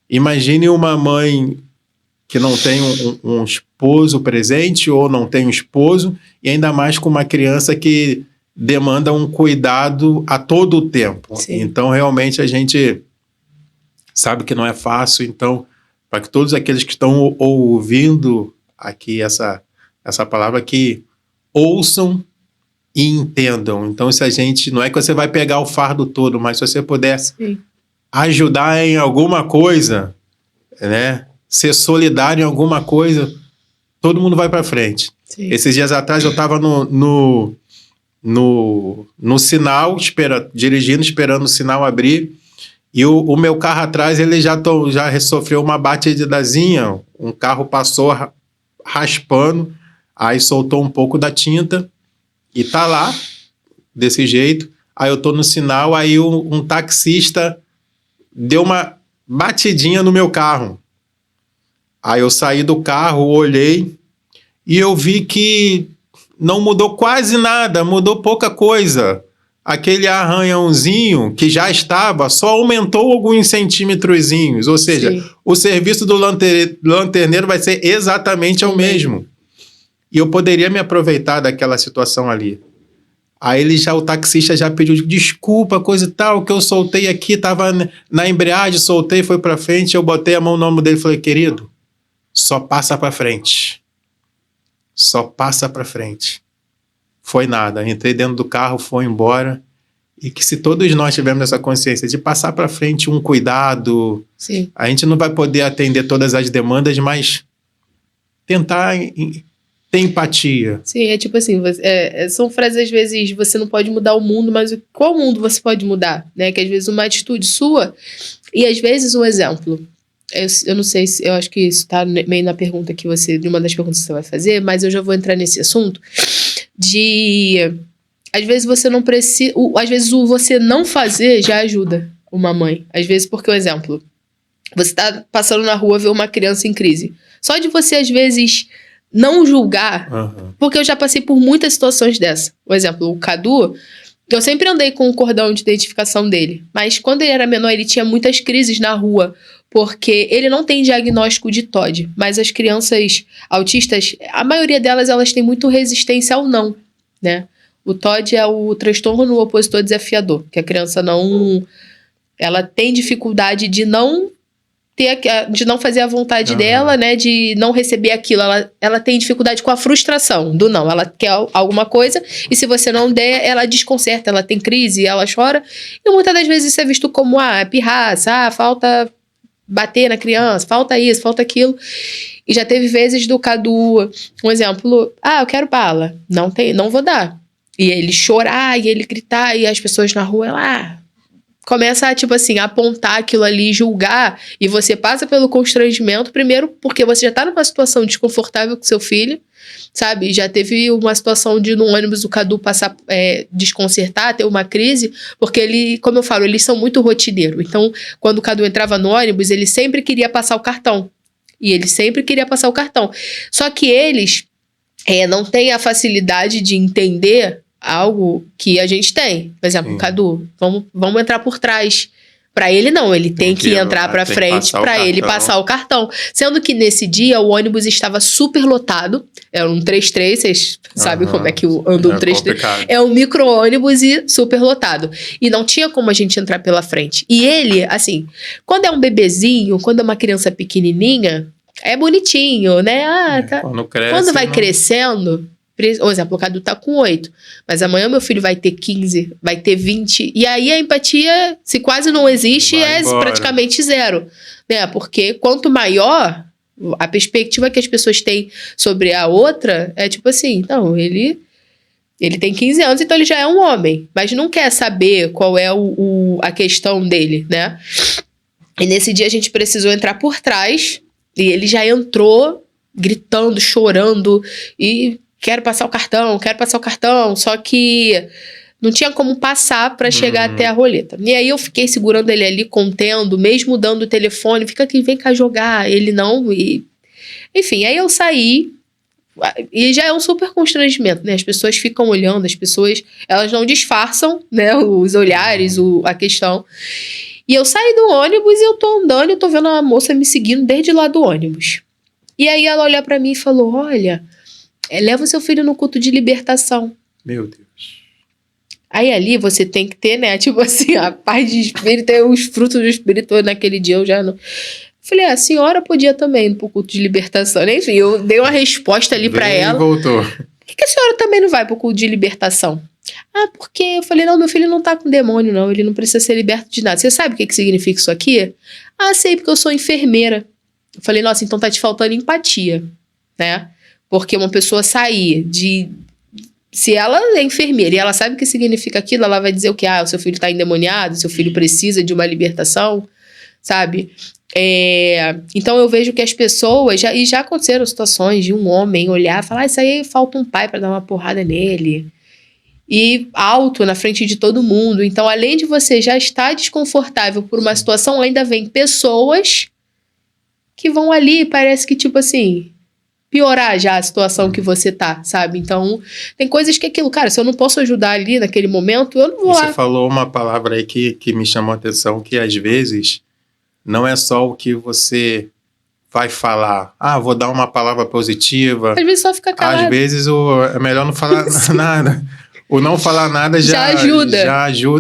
Imagine uma mãe que não tem um esposo presente ou não tem um esposo, e ainda mais com uma criança que demanda um cuidado a todo o tempo. Sim. Então, realmente, a gente sabe que não é fácil. Então, para que todos aqueles que estão ouvindo aqui essa palavra, que ouçam e entendam. Então, se a gente... Não é que você vai pegar o fardo todo, mas se você puder Sim. ajudar em alguma coisa, né? Ser solidário em alguma coisa, todo mundo vai para frente. Sim. Esses dias atrás eu estava no sinal, dirigindo, esperando o sinal abrir, e o meu carro atrás ele já sofreu uma batidazinha, um carro passou raspando, aí soltou um pouco da tinta, e tá lá, desse jeito. Aí eu tô no sinal, aí um taxista deu uma batidinha no meu carro. Aí eu saí do carro, olhei, e eu vi que não mudou quase nada, mudou pouca coisa. Aquele arranhãozinho que já estava, só aumentou alguns centímetrozinhos. Ou seja, Sim. o serviço do lanterneiro vai ser exatamente o mesmo. E eu poderia me aproveitar daquela situação ali. Aí o taxista já pediu desculpa, coisa e tal, que eu soltei aqui, estava na embreagem, soltei, foi para frente, eu botei a mão no ombro dele e falei, querido, só passa para frente. Só passa para frente. Foi nada. Entrei dentro do carro, foi embora. E que se todos nós tivermos essa consciência de passar para frente um cuidado, Sim. a gente não vai poder atender todas as demandas, mas tentar ter empatia. Sim, é tipo assim, são frases às vezes, você não pode mudar o mundo, mas qual mundo você pode mudar? Né? Que às vezes uma atitude sua, e às vezes um exemplo. Eu não sei se... Eu acho que isso tá meio na pergunta que você... De uma das perguntas que você vai fazer, mas eu já vou entrar nesse assunto de... Às vezes você não precisa... Às vezes o você não fazer já ajuda uma mãe. Às vezes, porque, um exemplo, você tá passando na rua, vê uma criança em crise. Só de você, às vezes, não julgar... Porque eu já passei por muitas situações dessa. Por exemplo, o Cadu... Eu sempre andei com o cordão de identificação dele. Mas quando ele era menor, ele tinha muitas crises na rua. Porque ele não tem diagnóstico de TOD, mas as crianças autistas, a maioria delas, elas têm muito resistência ao não, né? O TOD é o transtorno opositor desafiador, que a criança ela tem dificuldade de não fazer a vontade dela, né? De não receber aquilo. Ela tem dificuldade com a frustração do não. Ela quer alguma coisa e se você não der, ela desconcerta, ela tem crise, ela chora. E muitas das vezes isso é visto como pirraça, falta... bater na criança, falta isso, falta aquilo. E já teve vezes do Cadu, um exemplo, eu quero bala, não vou dar. E ele chorar, e ele gritar, e as pessoas na rua, começa a, tipo assim, apontar aquilo ali, julgar, e você passa pelo constrangimento, primeiro porque você já tá numa situação desconfortável com seu filho, sabe? Já teve uma situação de no ônibus o Cadu passar, desconcertar, ter uma crise, porque ele, como eu falo, eles são muito rotineiros. Então, quando o Cadu entrava no ônibus, ele sempre queria passar o cartão. E ele sempre queria passar o cartão. Só que eles não têm a facilidade de entender algo que a gente tem. Por exemplo, Cadu, vamos entrar por trás. Pra ele não, ele tem que entrar pra frente pra ele passar o cartão. Sendo que nesse dia o ônibus estava super lotado. Era um 33, vocês sabem como é que anda um 33. É um micro-ônibus e super lotado. E não tinha como a gente entrar pela frente. E ele, assim, quando é um bebezinho, quando é uma criança pequenininha, é bonitinho, né? Quando vai crescendo... Por exemplo, o Cadu tá com 8, mas amanhã meu filho vai ter 15, vai ter 20, e aí a empatia, se quase não existe, praticamente zero, né? Porque quanto maior a perspectiva que as pessoas têm sobre a outra, é tipo assim, não, ele tem 15 anos, então ele já é um homem, mas não quer saber qual é a questão dele, né? E nesse dia a gente precisou entrar por trás, e ele já entrou gritando, chorando, e... quero passar o cartão, só que não tinha como passar pra chegar até a roleta. E aí eu fiquei segurando ele ali, contendo, mesmo dando o telefone, fica aqui, vem cá jogar, ele não, enfim, aí eu saí, e já é um super constrangimento, né, as pessoas ficam olhando, as pessoas, elas não disfarçam, né, os olhares, a questão, e eu saí do ônibus e eu tô andando, eu tô vendo a moça me seguindo desde lá do ônibus, e aí ela olhou pra mim e falou, olha... leva o seu filho no culto de libertação. Meu Deus. Aí ali você tem que ter, né? Tipo assim, a paz de espírito e os frutos do espírito. Naquele dia eu já não... Falei, a senhora podia também ir pro culto de libertação. Enfim, eu dei uma resposta ali pra ela. E voltou. Por que a senhora também não vai pro culto de libertação? Porque eu falei, não, meu filho não tá com demônio, não. Ele não precisa ser liberto de nada. Você sabe o que significa isso aqui? Sei, porque eu sou enfermeira. Eu falei, nossa, então tá te faltando empatia, né? Porque uma pessoa sair de... Se ela é enfermeira e ela sabe o que significa aquilo, ela vai dizer o que? O seu filho está endemoniado, seu filho precisa de uma libertação, sabe? Então eu vejo que as pessoas... já aconteceram situações de um homem olhar e falar, isso aí falta um pai para dar uma porrada nele. E alto na frente de todo mundo. Então, além de você já estar desconfortável por uma situação, ainda vem pessoas que vão ali, parece que tipo assim... piorar já a situação que você tá, sabe? Então, tem coisas que aquilo, cara, se eu não posso ajudar ali naquele momento, eu não vou lá. Você falou uma palavra aí que me chamou a atenção, que às vezes não é só o que você vai falar. Vou dar uma palavra positiva. Às vezes só fica calado. Às vezes é melhor não falar nada. O não falar nada já ajuda.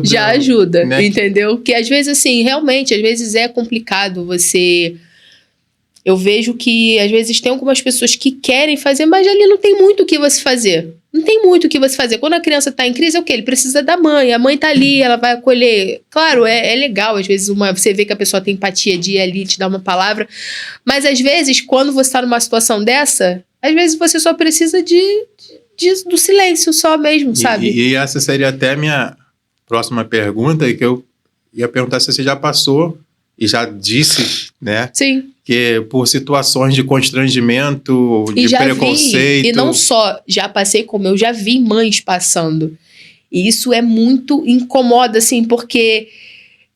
Já ajuda, né? Entendeu? Que às vezes, assim, realmente, às vezes é complicado você... Eu vejo que, às vezes, tem algumas pessoas que querem fazer, mas ali não tem muito o que você fazer. Não tem muito o que você fazer. Quando a criança tá em crise, é o quê? Ele precisa da mãe. A mãe tá ali, ela vai acolher. Claro, é legal, às vezes, você vê que a pessoa tem empatia de ir ali, te dar uma palavra. Mas, às vezes, quando você tá numa situação dessa, às vezes você só precisa do silêncio só mesmo, sabe? E essa seria até a minha próxima pergunta, que eu ia perguntar se você já passou e já disse, né? Sim. Que por situações de constrangimento, de preconceito... E não só já passei, como eu já vi mães passando. E isso é muito incomoda, assim, porque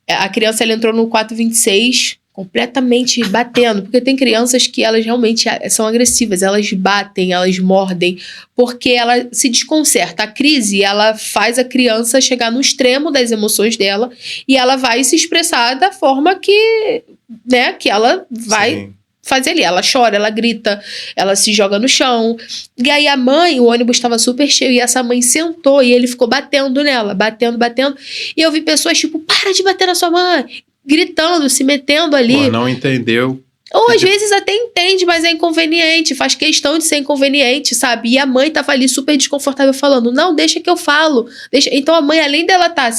a criança ela entrou no 426 completamente batendo. Porque tem crianças que elas realmente são agressivas, elas batem, elas mordem, porque ela se desconcerta. A crise, ela faz a criança chegar no extremo das emoções dela e ela vai se expressar da forma que... né, que ela vai fazer ali. Ela chora, ela grita, ela se joga no chão. E aí a mãe, o ônibus estava super cheio, e essa mãe sentou e ele ficou batendo nela, batendo. E eu vi pessoas tipo, para de bater na sua mãe, gritando, se metendo ali. Pô, não entendeu. Ou às vezes até entende, mas é inconveniente, faz questão de ser inconveniente, sabe? E a mãe tava ali super desconfortável falando, não, deixa que eu falo. Então a mãe, além dela tá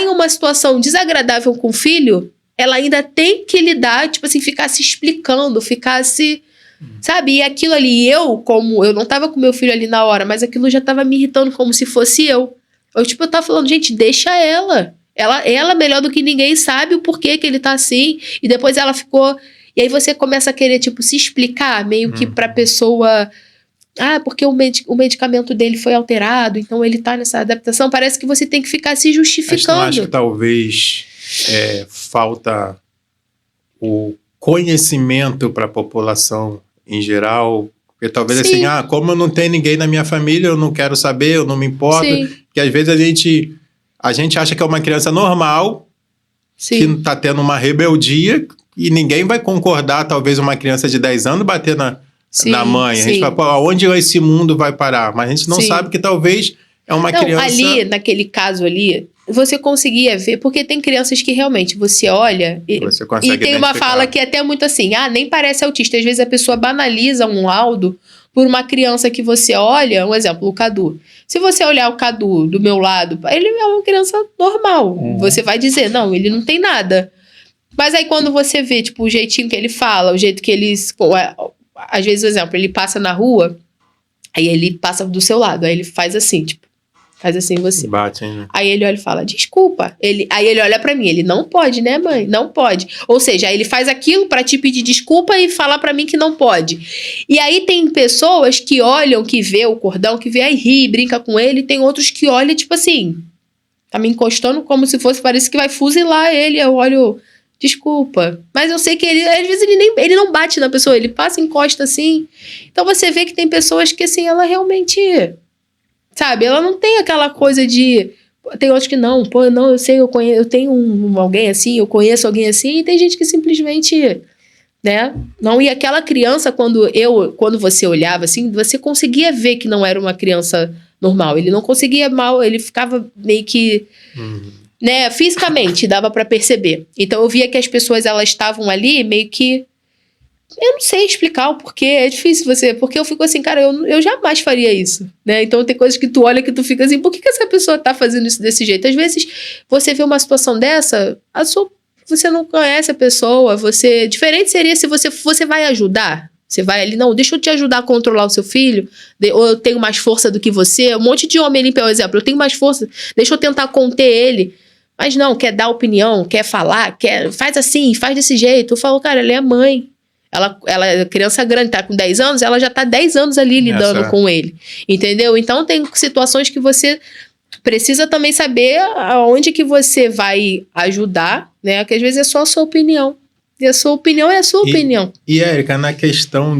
em uma situação desagradável com o filho, ela ainda tem que lidar, tipo assim, ficar se explicando, sabe? E aquilo ali, como eu não tava com meu filho ali na hora, mas aquilo já tava me irritando como se fosse eu. Eu tava falando, gente, deixa ela. Ela melhor do que ninguém sabe o porquê que ele tá assim. E depois ela ficou... E aí você começa a querer, tipo, se explicar, meio que pra pessoa... porque o medicamento dele foi alterado, então ele tá nessa adaptação. Parece que você tem que ficar se justificando. Mas não acho que talvez... falta o conhecimento para a população em geral, porque talvez Sim. assim, como eu não tenho ninguém na minha família, eu não quero saber, eu não me importo, Sim. que às vezes a gente acha que é uma criança normal Sim. que tá tendo uma rebeldia e ninguém vai concordar, talvez uma criança de 10 anos bater na mãe. A gente fala, pô, aonde esse mundo vai parar? Mas a gente não sabe que talvez é uma criança... ali, naquele caso ali, você conseguia ver, porque tem crianças que realmente você olha você consegue e tem uma fala que é até muito assim, nem parece autista. Às vezes a pessoa banaliza um laudo por uma criança que você olha, um exemplo, o Cadu. Se você olhar o Cadu do meu lado, ele é uma criança normal. Você vai dizer, não, ele não tem nada. Mas aí quando você vê, tipo, o jeitinho que ele fala, o jeito que ele... Às vezes, por exemplo, ele passa na rua, aí ele passa do seu lado, aí ele faz assim, tipo, faz assim você. Bate, hein? Aí ele olha e fala, desculpa. Aí ele olha pra mim, ele, não pode, né, mãe? Não pode. Ou seja, aí ele faz aquilo pra te pedir desculpa e falar pra mim que não pode. E aí tem pessoas que olham, que vê o cordão, que vê, aí ri, brinca com ele. E tem outros que olham, tipo assim, tá me encostando como se fosse, parece que vai fuzilar ele. Eu olho, desculpa. Mas eu sei que ele, às vezes ele não bate na pessoa, ele passa e encosta assim. Então você vê que tem pessoas que, assim, ela realmente... Sabe, ela não tem aquela coisa de... Tem outros que não, pô, não, eu sei, eu conheço, eu tenho alguém assim, eu conheço alguém assim, e tem gente que simplesmente, né, não. E aquela criança, quando você olhava assim, você conseguia ver que não era uma criança normal, ele não conseguia mal, ele ficava meio que, né, fisicamente, dava pra perceber. Então eu via que as pessoas, elas estavam ali meio que... Eu não sei explicar o porquê, é difícil você... Porque eu fico assim, cara, eu jamais faria isso, né? Então tem coisas que tu olha que tu fica assim, por que essa pessoa tá fazendo isso desse jeito? Às vezes você vê uma situação dessa, você não conhece a pessoa, diferente seria se você vai ajudar. Você vai ali, não, deixa eu te ajudar a controlar o seu filho, ou eu tenho mais força do que você. Um monte de homem ali, por exemplo, eu tenho mais força, deixa eu tentar conter ele. Mas não, quer dar opinião, quer falar, faz assim, faz desse jeito. Eu falo, cara, ela é a mãe. Ela é criança grande, tá com 10 anos, ela já tá 10 anos ali lidando com ele, entendeu? Então tem situações que você precisa também saber aonde que você vai ajudar, né? Que às vezes é só a sua opinião. E a sua opinião é a sua opinião. E, Érica, na questão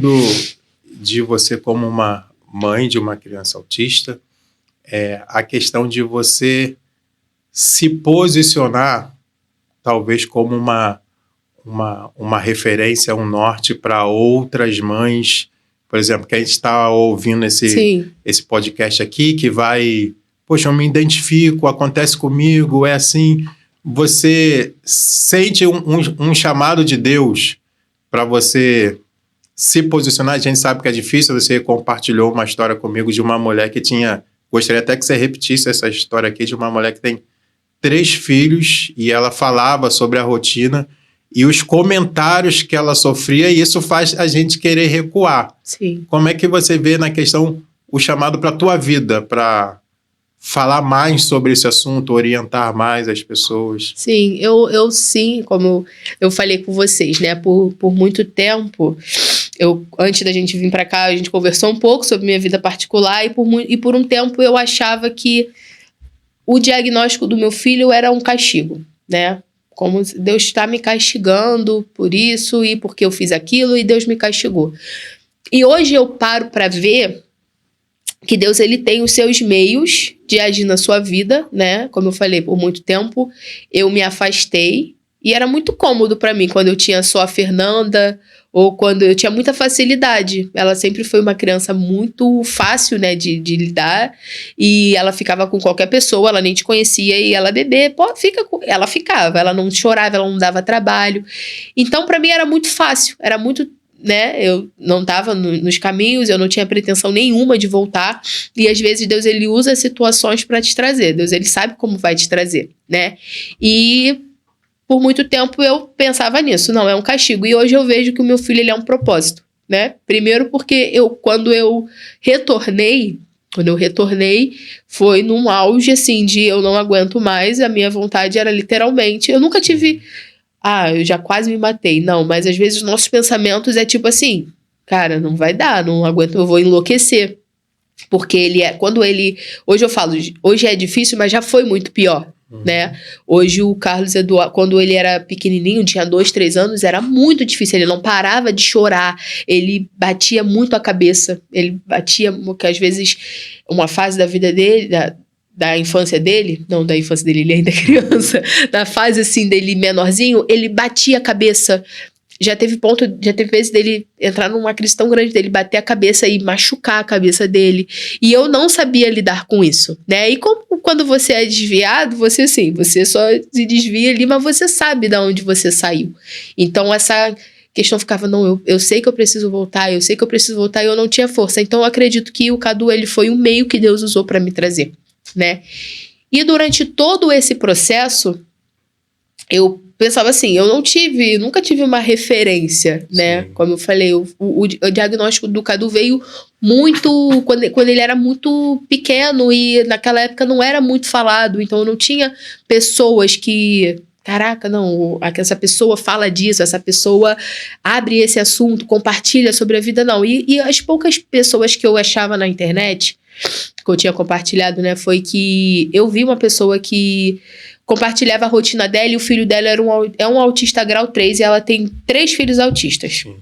de você como uma mãe de uma criança autista, a questão de você se posicionar, talvez como uma referência, um norte para outras mães, por exemplo, que a gente está ouvindo esse podcast aqui, que vai, poxa, eu me identifico, acontece comigo, é assim. Você sente um chamado de Deus para você se posicionar? A gente sabe que é difícil, você compartilhou uma história comigo de uma mulher que gostaria até que você repetisse essa história aqui, de uma mulher que tem 3 filhos, e ela falava sobre a rotina e os comentários que ela sofria, e isso faz a gente querer recuar. Sim. Como é que você vê na questão o chamado para a tua vida, para falar mais sobre esse assunto, orientar mais as pessoas? Sim, eu sim, como eu falei com vocês, né, por muito tempo, antes da gente vir para cá, a gente conversou um pouco sobre minha vida particular, e por um tempo eu achava que o diagnóstico do meu filho era um castigo, né? Como Deus está me castigando por isso e porque eu fiz aquilo e Deus me castigou. E hoje eu paro para ver que Deus, ele tem os seus meios de agir na sua vida, né? Como eu falei, por muito tempo eu me afastei e era muito cômodo para mim quando eu tinha só a Fernanda ou quando eu tinha muita facilidade. Ela sempre foi uma criança muito fácil, né, de lidar, e ela ficava com qualquer pessoa, ela nem te conhecia, e ela bebê, ela ficava, ela não chorava, ela não dava trabalho. Então, para mim era muito fácil, era muito, né, eu não estava nos caminhos, eu não tinha pretensão nenhuma de voltar, e às vezes Deus, ele usa situações para te trazer, Deus, ele sabe como vai te trazer, né, e por muito tempo eu pensava nisso, não, é um castigo. E hoje eu vejo que o meu filho, ele é um propósito, né? Primeiro porque quando eu retornei, foi num auge, assim, de eu não aguento mais, a minha vontade era literalmente... Eu nunca tive... eu já quase me matei. Não, mas às vezes os nossos pensamentos é tipo assim, cara, não vai dar, não aguento, eu vou enlouquecer. Porque hoje eu falo, hoje é difícil, mas já foi muito pior. Né? Hoje o Carlos Eduardo, quando ele era pequenininho, tinha 2, 3 anos, era muito difícil, ele não parava de chorar, ele batia muito a cabeça, ele batia, porque às vezes uma fase da vida dele, da infância dele, não da infância dele, ele ainda é criança, na fase assim dele menorzinho, ele batia a cabeça. Já teve vezes dele entrar numa crise tão grande dele bater a cabeça e machucar a cabeça dele. E eu não sabia lidar com isso, né? E quando você é desviado, você só se desvia ali, mas você sabe de onde você saiu. Então essa questão ficava, não, eu sei que eu preciso voltar, e eu não tinha força. Então eu acredito que o Cadu, ele foi um meio que Deus usou para me trazer, né? E durante todo esse processo, eu pensava assim, eu nunca tive uma referência, né? Sim. Como eu falei, o diagnóstico do Cadu veio muito, quando ele era muito pequeno e naquela época não era muito falado, então eu não tinha pessoas que, caraca, não, essa pessoa fala disso, essa pessoa abre esse assunto, compartilha sobre a vida, não. E as poucas pessoas que eu achava na internet, que eu tinha compartilhado, né, foi que eu vi uma pessoa que compartilhava a rotina dela e o filho dela é um autista grau 3 e ela tem 3 filhos autistas. Sim.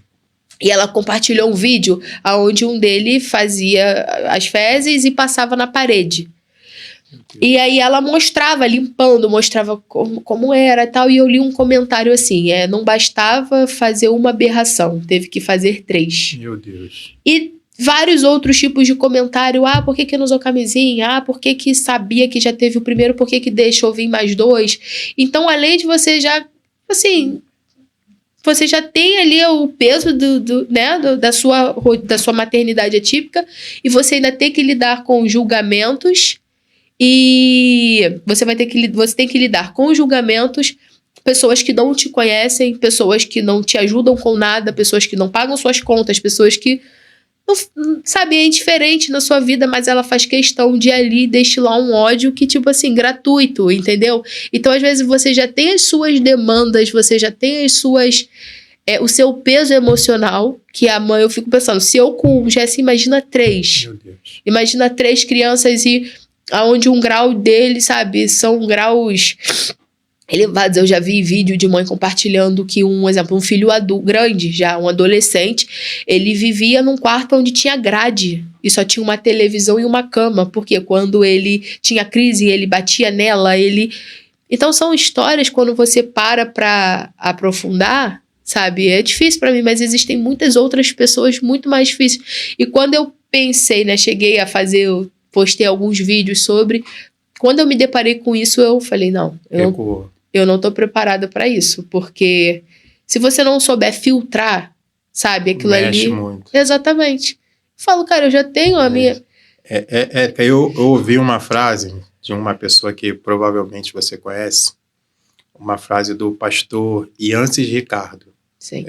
E ela compartilhou um vídeo onde um dele fazia as fezes e passava na parede. E aí ela mostrava, mostrava como era e tal. E eu li um comentário assim, não bastava fazer uma aberração, teve que fazer 3. Meu Deus. E vários outros tipos de comentário. Por que não usou camisinha? Por que sabia que já teve o primeiro? Por que deixou vir mais 2? Então, além de você já, assim, você já tem ali o peso da sua maternidade atípica e você ainda tem que lidar com julgamentos e você tem que lidar com julgamentos, pessoas que não te conhecem, pessoas que não te ajudam com nada, pessoas que não pagam suas contas, pessoas que sabe, é indiferente na sua vida, mas ela faz questão de ali destilar um ódio que, tipo assim, gratuito, entendeu? Então, às vezes, você já tem as suas demandas, você já tem as suas... o seu peso emocional, que a mãe, eu fico pensando, se eu com Jesse, imagina 3. Meu Deus. Imagina 3 crianças e aonde um grau dele, sabe, são graus elevados. Eu já vi vídeo de mãe compartilhando que um filho grande, já um adolescente, ele vivia num quarto onde tinha grade e só tinha uma televisão e uma cama, porque quando ele tinha crise, ele batia nela, Então são histórias, quando você para aprofundar, sabe, é difícil para mim, mas existem muitas outras pessoas muito mais difíceis. E quando eu pensei, né, eu postei alguns vídeos sobre, quando eu me deparei com isso, eu falei, não, eu não tô preparada para isso, porque se você não souber filtrar, sabe, aquilo mexe ali... muito. Exatamente. Eu falo, cara, eu já tenho a minha... Eu ouvi uma frase de uma pessoa que provavelmente você conhece, uma frase do pastor Yancy Ricardo. Sim.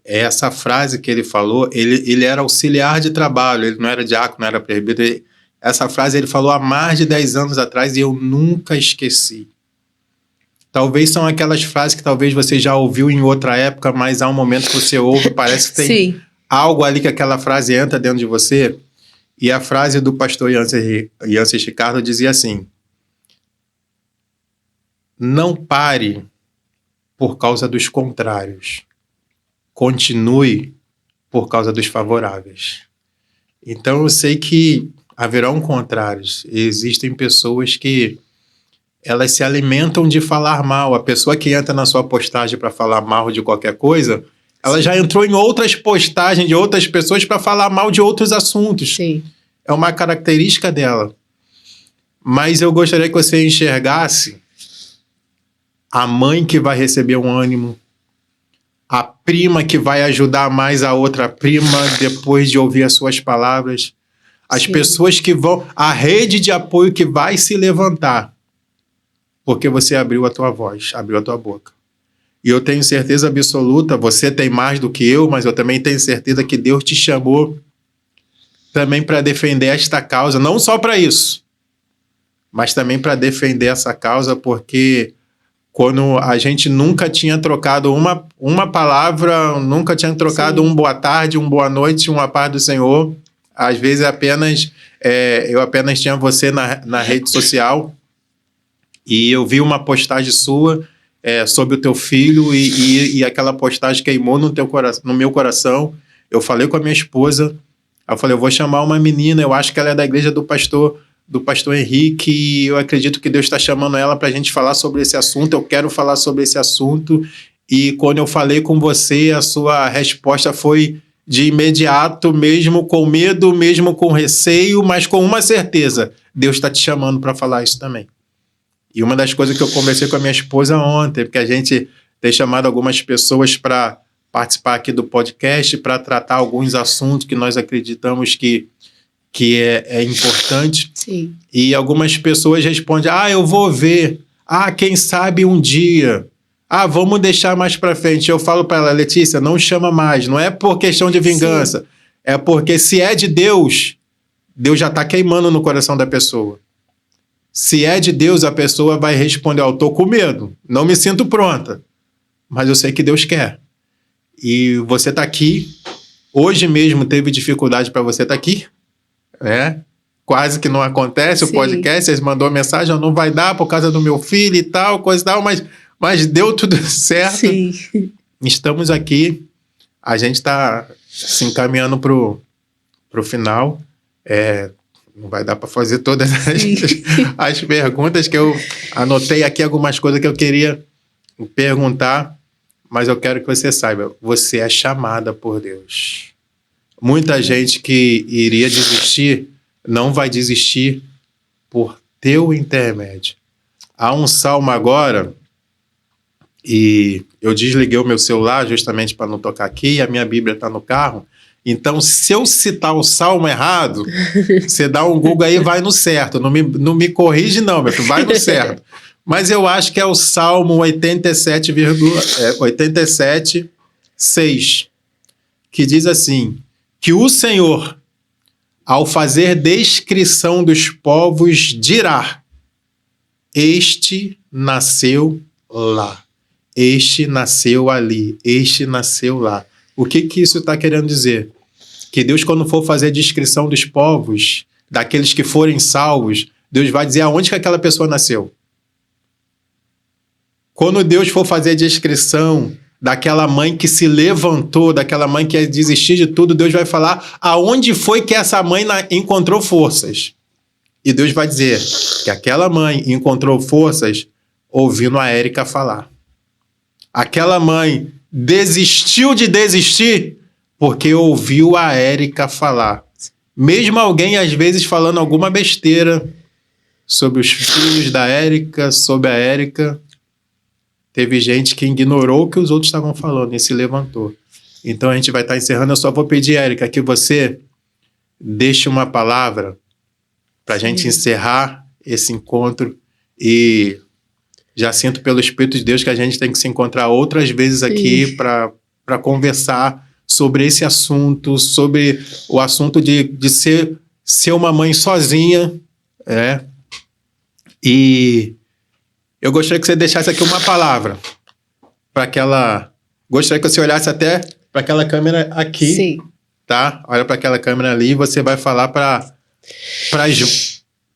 Essa frase que ele falou, ele era auxiliar de trabalho, ele não era diácono, não era presbítero. Essa frase ele falou há mais de 10 anos atrás e eu nunca esqueci. Talvez são aquelas frases que talvez você já ouviu em outra época, mas há um momento que você ouve, parece que tem Sim. algo ali que aquela frase entra dentro de você. E a frase do pastor Yancy Ricardo dizia assim: não pare por causa dos contrários, continue por causa dos favoráveis. Então eu sei que haverão contrários. Existem pessoas que elas se alimentam de falar mal. A pessoa que entra na sua postagem para falar mal de qualquer coisa, ela já entrou em outras postagens de outras pessoas para falar mal de outros assuntos. Sim. É uma característica dela. Mas eu gostaria que você enxergasse a mãe que vai receber um ânimo, a prima que vai ajudar mais a outra prima depois de ouvir as suas palavras, as Sim. pessoas que vão... a rede de apoio que vai se levantar porque você abriu a tua voz, abriu a tua boca. E eu tenho certeza absoluta, você tem mais do que eu, mas eu também tenho certeza que Deus te chamou também para defender esta causa, não só para isso, mas também para defender essa causa, porque quando a gente nunca tinha trocado uma palavra, nunca tinha trocado Sim. um boa tarde, um boa noite, uma paz do Senhor, às vezes eu apenas tinha você na rede social, e eu vi uma postagem sua sobre o teu filho e aquela postagem queimou no meu coração. Eu falei com a minha esposa, eu falei, eu vou chamar uma menina, eu acho que ela é da igreja do pastor do pastor Henrique, e eu acredito que Deus está chamando ela para a gente falar sobre esse assunto. Eu quero falar sobre esse assunto, e quando eu falei com você, a sua resposta foi de imediato, mesmo com medo, mesmo com receio, mas com uma certeza: Deus está te chamando para falar isso também. E uma das coisas que eu conversei com a minha esposa ontem, porque a gente tem chamado algumas pessoas para participar aqui do podcast, para tratar alguns assuntos que nós acreditamos que é importante. Sim. E algumas pessoas respondem: eu vou ver. Quem sabe um dia. Vamos deixar mais para frente. Eu falo para ela: Letícia, não chama mais. Não é por questão de vingança. Sim. É porque se é de Deus, Deus já está queimando no coração da pessoa. Se é de Deus, a pessoa vai responder: eu estou com medo, não me sinto pronta, mas eu sei que Deus quer. E você está aqui. Hoje mesmo teve dificuldade para você estar aqui, né? Quase que não acontece. Sim. O podcast, vocês mandou mensagem: não vai dar por causa do meu filho e tal, coisa e tal, mas deu tudo certo. Sim. Estamos aqui. A gente está se encaminhando pro final. Não vai dar para fazer todas as perguntas, que eu anotei aqui algumas coisas que eu queria perguntar, mas eu quero que você saiba: você é chamada por Deus. Muita gente que iria desistir não vai desistir por teu intermédio. Há um salmo agora, e eu desliguei o meu celular justamente para não tocar aqui, a minha Bíblia está no carro. Então, se eu citar o salmo errado, você dá um Google aí e vai no certo. Não me corrige não, meu filho, vai no certo. Mas eu acho que é o Salmo 87,6, que diz assim: que o Senhor, ao fazer descrição dos povos, dirá: este nasceu lá, este nasceu ali, este nasceu lá. O que isso está querendo dizer? Que Deus, quando for fazer a descrição dos povos, daqueles que forem salvos, Deus vai dizer aonde que aquela pessoa nasceu. Quando Deus for fazer a descrição daquela mãe que se levantou, daquela mãe que ia desistir de tudo, Deus vai falar aonde foi que essa mãe encontrou forças. E Deus vai dizer que aquela mãe encontrou forças ouvindo a Érica falar. Aquela mãe desistiu de desistir porque ouviu a Érica falar. Mesmo alguém, às vezes, falando alguma besteira sobre os filhos da Érica, sobre a Érica, teve gente que ignorou o que os outros estavam falando e se levantou. Então a gente vai estar encerrando. Eu só vou pedir, Érica, que você deixe uma palavra para a gente encerrar esse encontro. E já sinto pelo Espírito de Deus que a gente tem que se encontrar outras vezes aqui para conversar sobre esse assunto, sobre o assunto de ser uma mãe sozinha. E eu gostaria que você deixasse aqui uma palavra para aquela... Gostaria que você olhasse até para aquela câmera aqui. Sim. Tá? Olha para aquela câmera ali e você vai falar para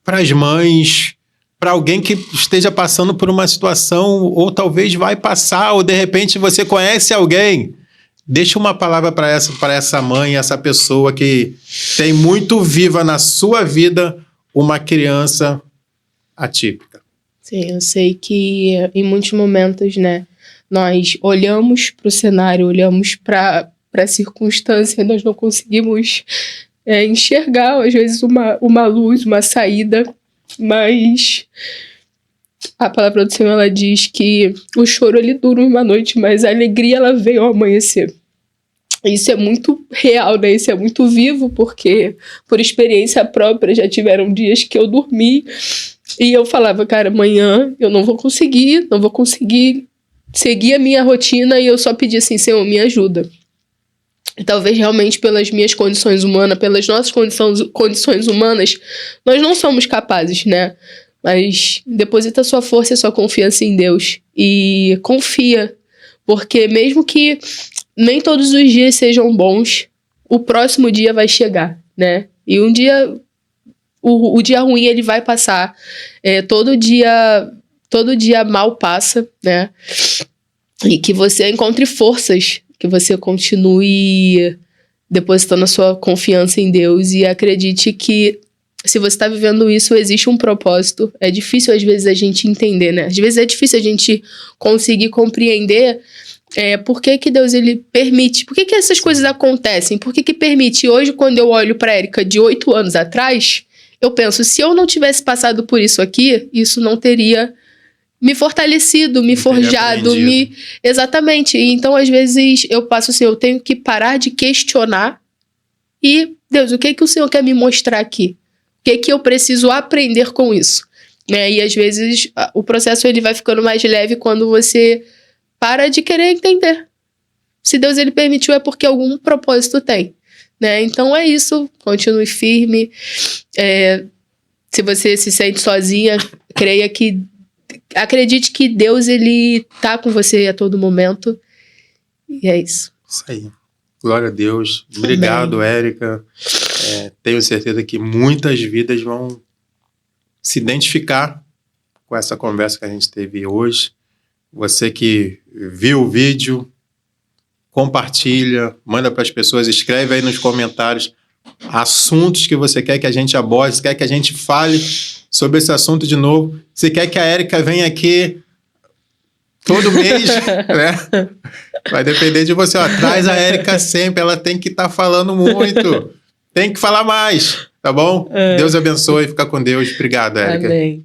as mães, para alguém que esteja passando por uma situação, ou talvez vai passar, ou de repente você conhece alguém. Deixa uma palavra para essa mãe, essa pessoa que tem muito viva na sua vida uma criança atípica. Sim, eu sei que em muitos momentos, né, nós olhamos para o cenário, olhamos para a circunstância, nós não conseguimos enxergar, às vezes, uma luz, uma saída, mas a palavra do Senhor, ela diz que o choro, ele dura uma noite, mas a alegria, ela veio ao amanhecer. Isso é muito real, né? Isso é muito vivo, porque por experiência própria já tiveram dias que eu dormi e eu falava: cara, amanhã eu não vou conseguir seguir a minha rotina, e eu só pedi assim: Senhor, me ajuda. E talvez realmente pelas minhas condições humanas, pelas nossas condições humanas, nós não somos capazes, né? Mas deposita sua força e sua confiança em Deus. E confia, porque mesmo que nem todos os dias sejam bons, o próximo dia vai chegar, né? E um dia, o dia ruim, ele vai passar. Todo dia mal passa, né? E que você encontre forças, que você continue depositando a sua confiança em Deus e acredite que se você está vivendo isso, existe um propósito. É difícil, às vezes, a gente entender, né? Às vezes é difícil a gente conseguir compreender por que Deus ele permite. Por que essas coisas acontecem? Por que permite? Hoje, quando eu olho para a Érica de 8 anos atrás, eu penso, se eu não tivesse passado por isso aqui, isso não teria me fortalecido, me forjado, Exatamente. Então, às vezes, eu passo assim, eu tenho que parar de questionar e, Deus, o que o Senhor quer me mostrar aqui? O que eu preciso aprender com isso? Né? E, às vezes, o processo ele vai ficando mais leve quando você para de querer entender. Se Deus ele permitiu, é porque algum propósito tem. Né? Então, é isso. Continue firme. Se você se sente sozinha, acredite que Deus ele tá com você a todo momento. E é isso. Isso aí. Glória a Deus. Obrigado, Érica. Tenho certeza que muitas vidas vão se identificar com essa conversa que a gente teve hoje. Você que viu o vídeo, compartilha, manda para as pessoas, escreve aí nos comentários assuntos que você quer que a gente aborde, se quer que a gente fale sobre esse assunto de novo, se quer que a Érica venha aqui todo mês, né? Vai depender de você. Traz a Érica sempre, ela tem que estar falando muito, tem que falar mais, tá bom? Deus abençoe, fica com Deus. Obrigado, Érica. Amém.